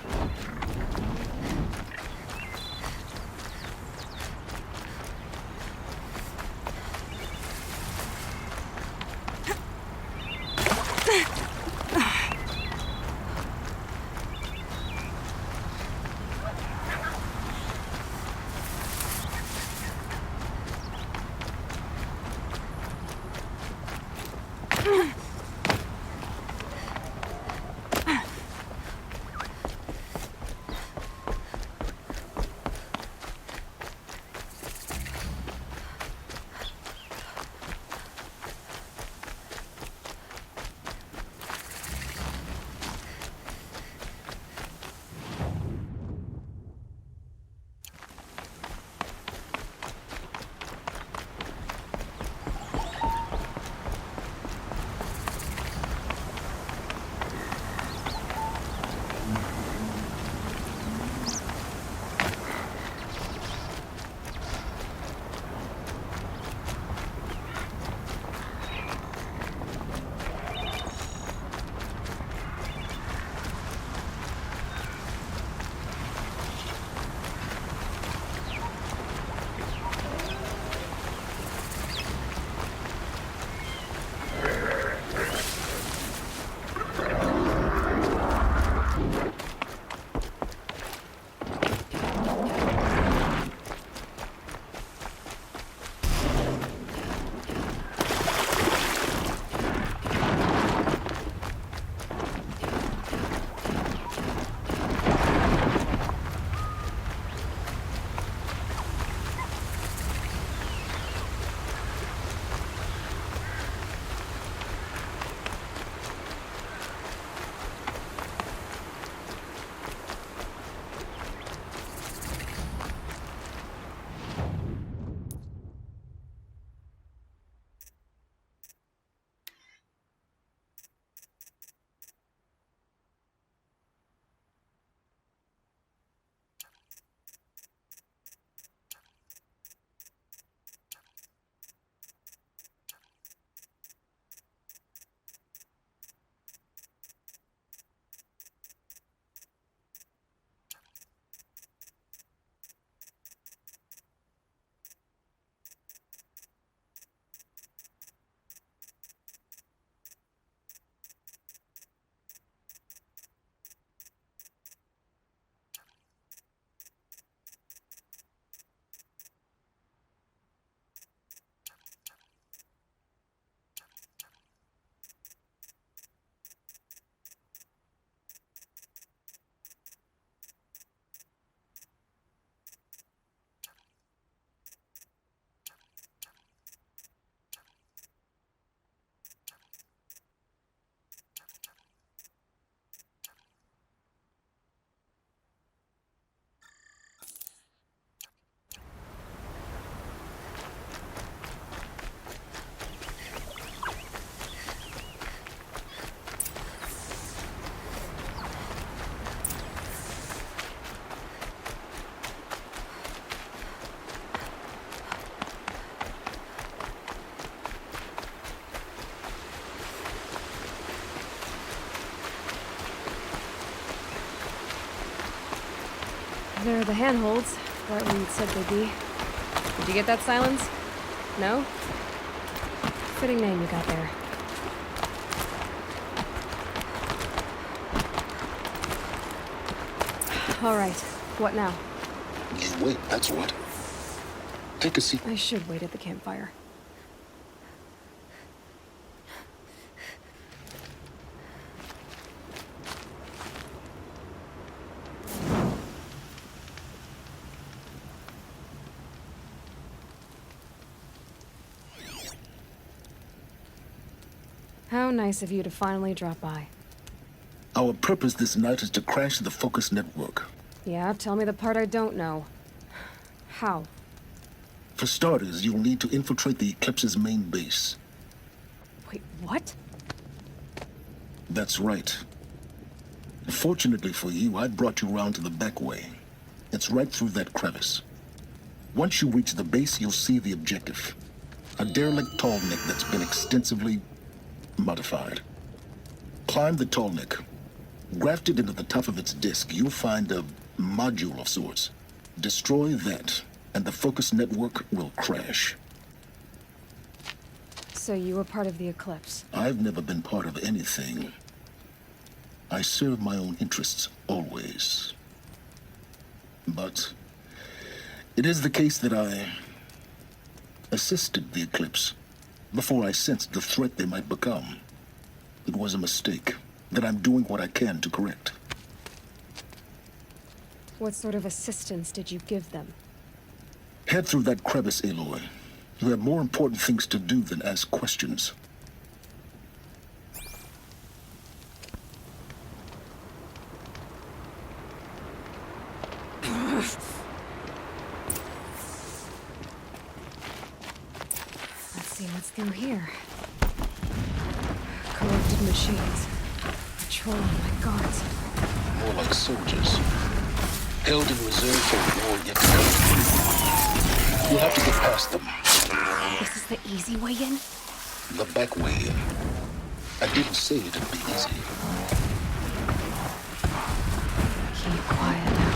There are the handholds, right where you'd said they'd be. Did you get that, Silence? No? Fitting name you got there. All right, what now? You wait, that's what. Take a seat. I should wait at the campfire. How nice of you to finally drop by. Our purpose this night is to crash the Focus network. Yeah, tell me the part I don't know. How? For starters, you'll need to infiltrate the Eclipse's main base. Wait, what? That's right. Fortunately for you, I brought you round to the back way. It's right through that crevice. Once you reach the base, you'll see the objective. A derelict tall neck that's been extensively modified. Climb the tall neck. Grafted into the top of its disk, you'll find a module of sorts. Destroy that, and the focus network will crash. So you were part of the Eclipse? I've never been part of anything. I serve my own interests, always. But it is the case that I assisted the Eclipse before I sensed the threat they might become. It was a mistake that I'm doing what I can to correct. What sort of assistance did you give them? Head through that crevice, Aloy. You have more important things to do than ask questions. Let's see what's through here. Corrupted machines. Patrolling like guards. More like soldiers. Held in reserve for a war yet to come. You'll have to get past them. This is the easy way in? The back way in. I didn't say it'd be easy. Keep quiet now.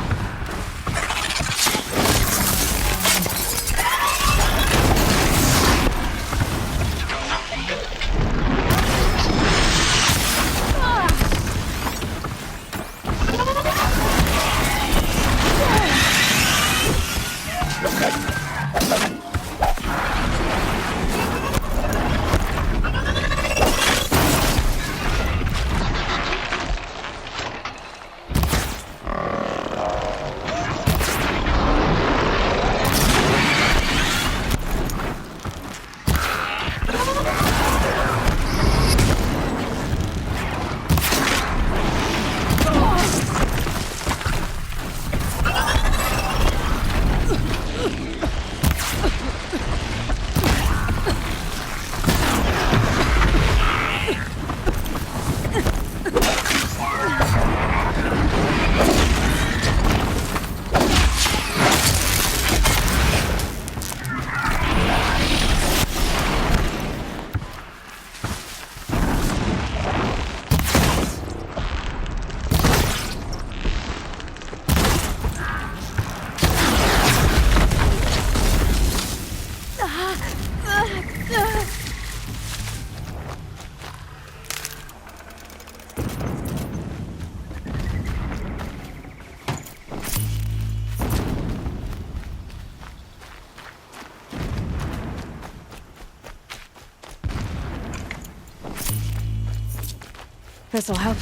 This'll help.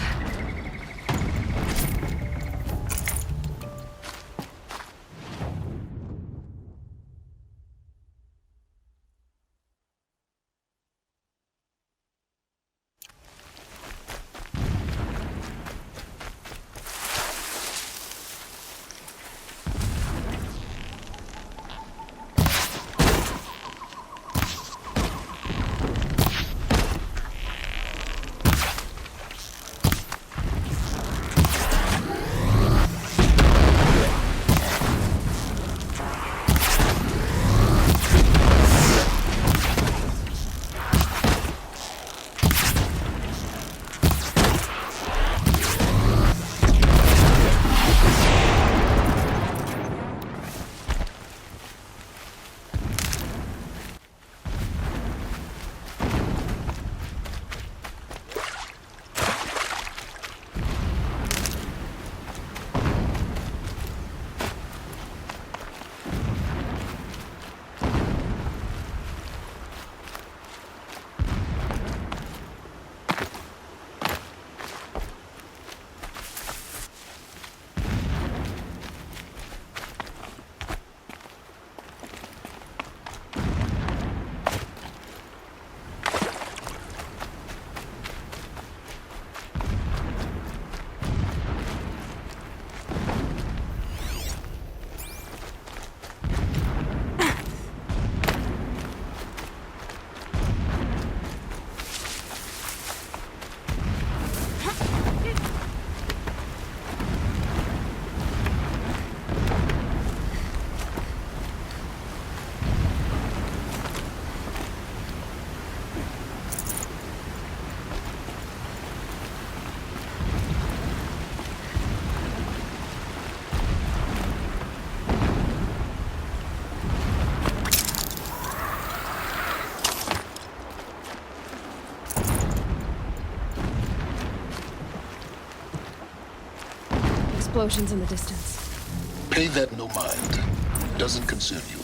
explosions in the distance. Pay that no mind. Doesn't concern you.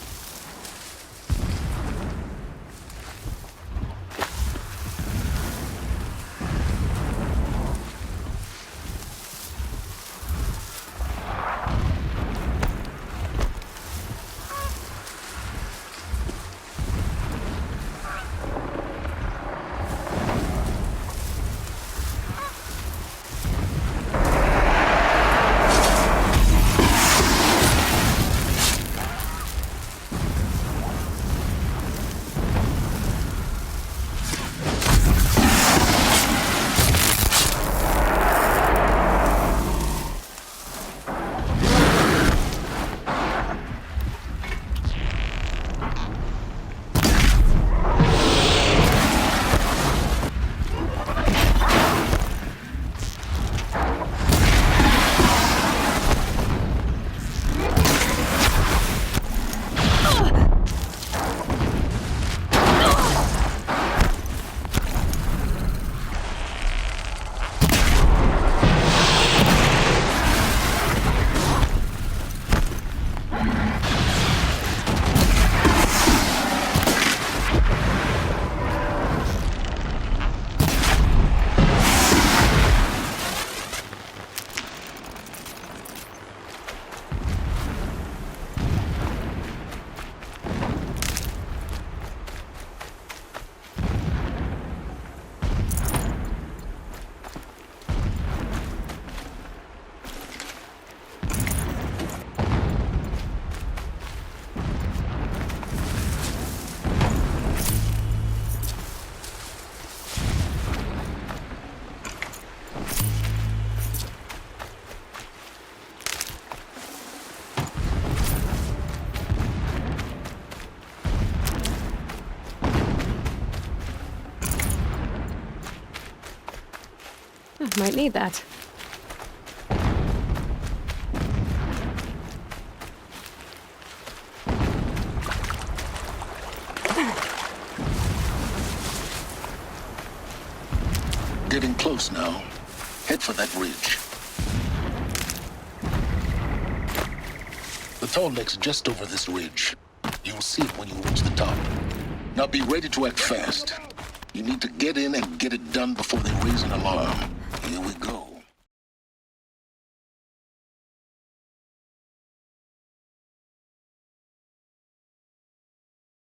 Might need that. Getting close now. Head for that ridge. The tall lake's just over this ridge. You'll see it when you reach the top. Now be ready to act fast. You need to get in and get it done before they raise an alarm. Here we go.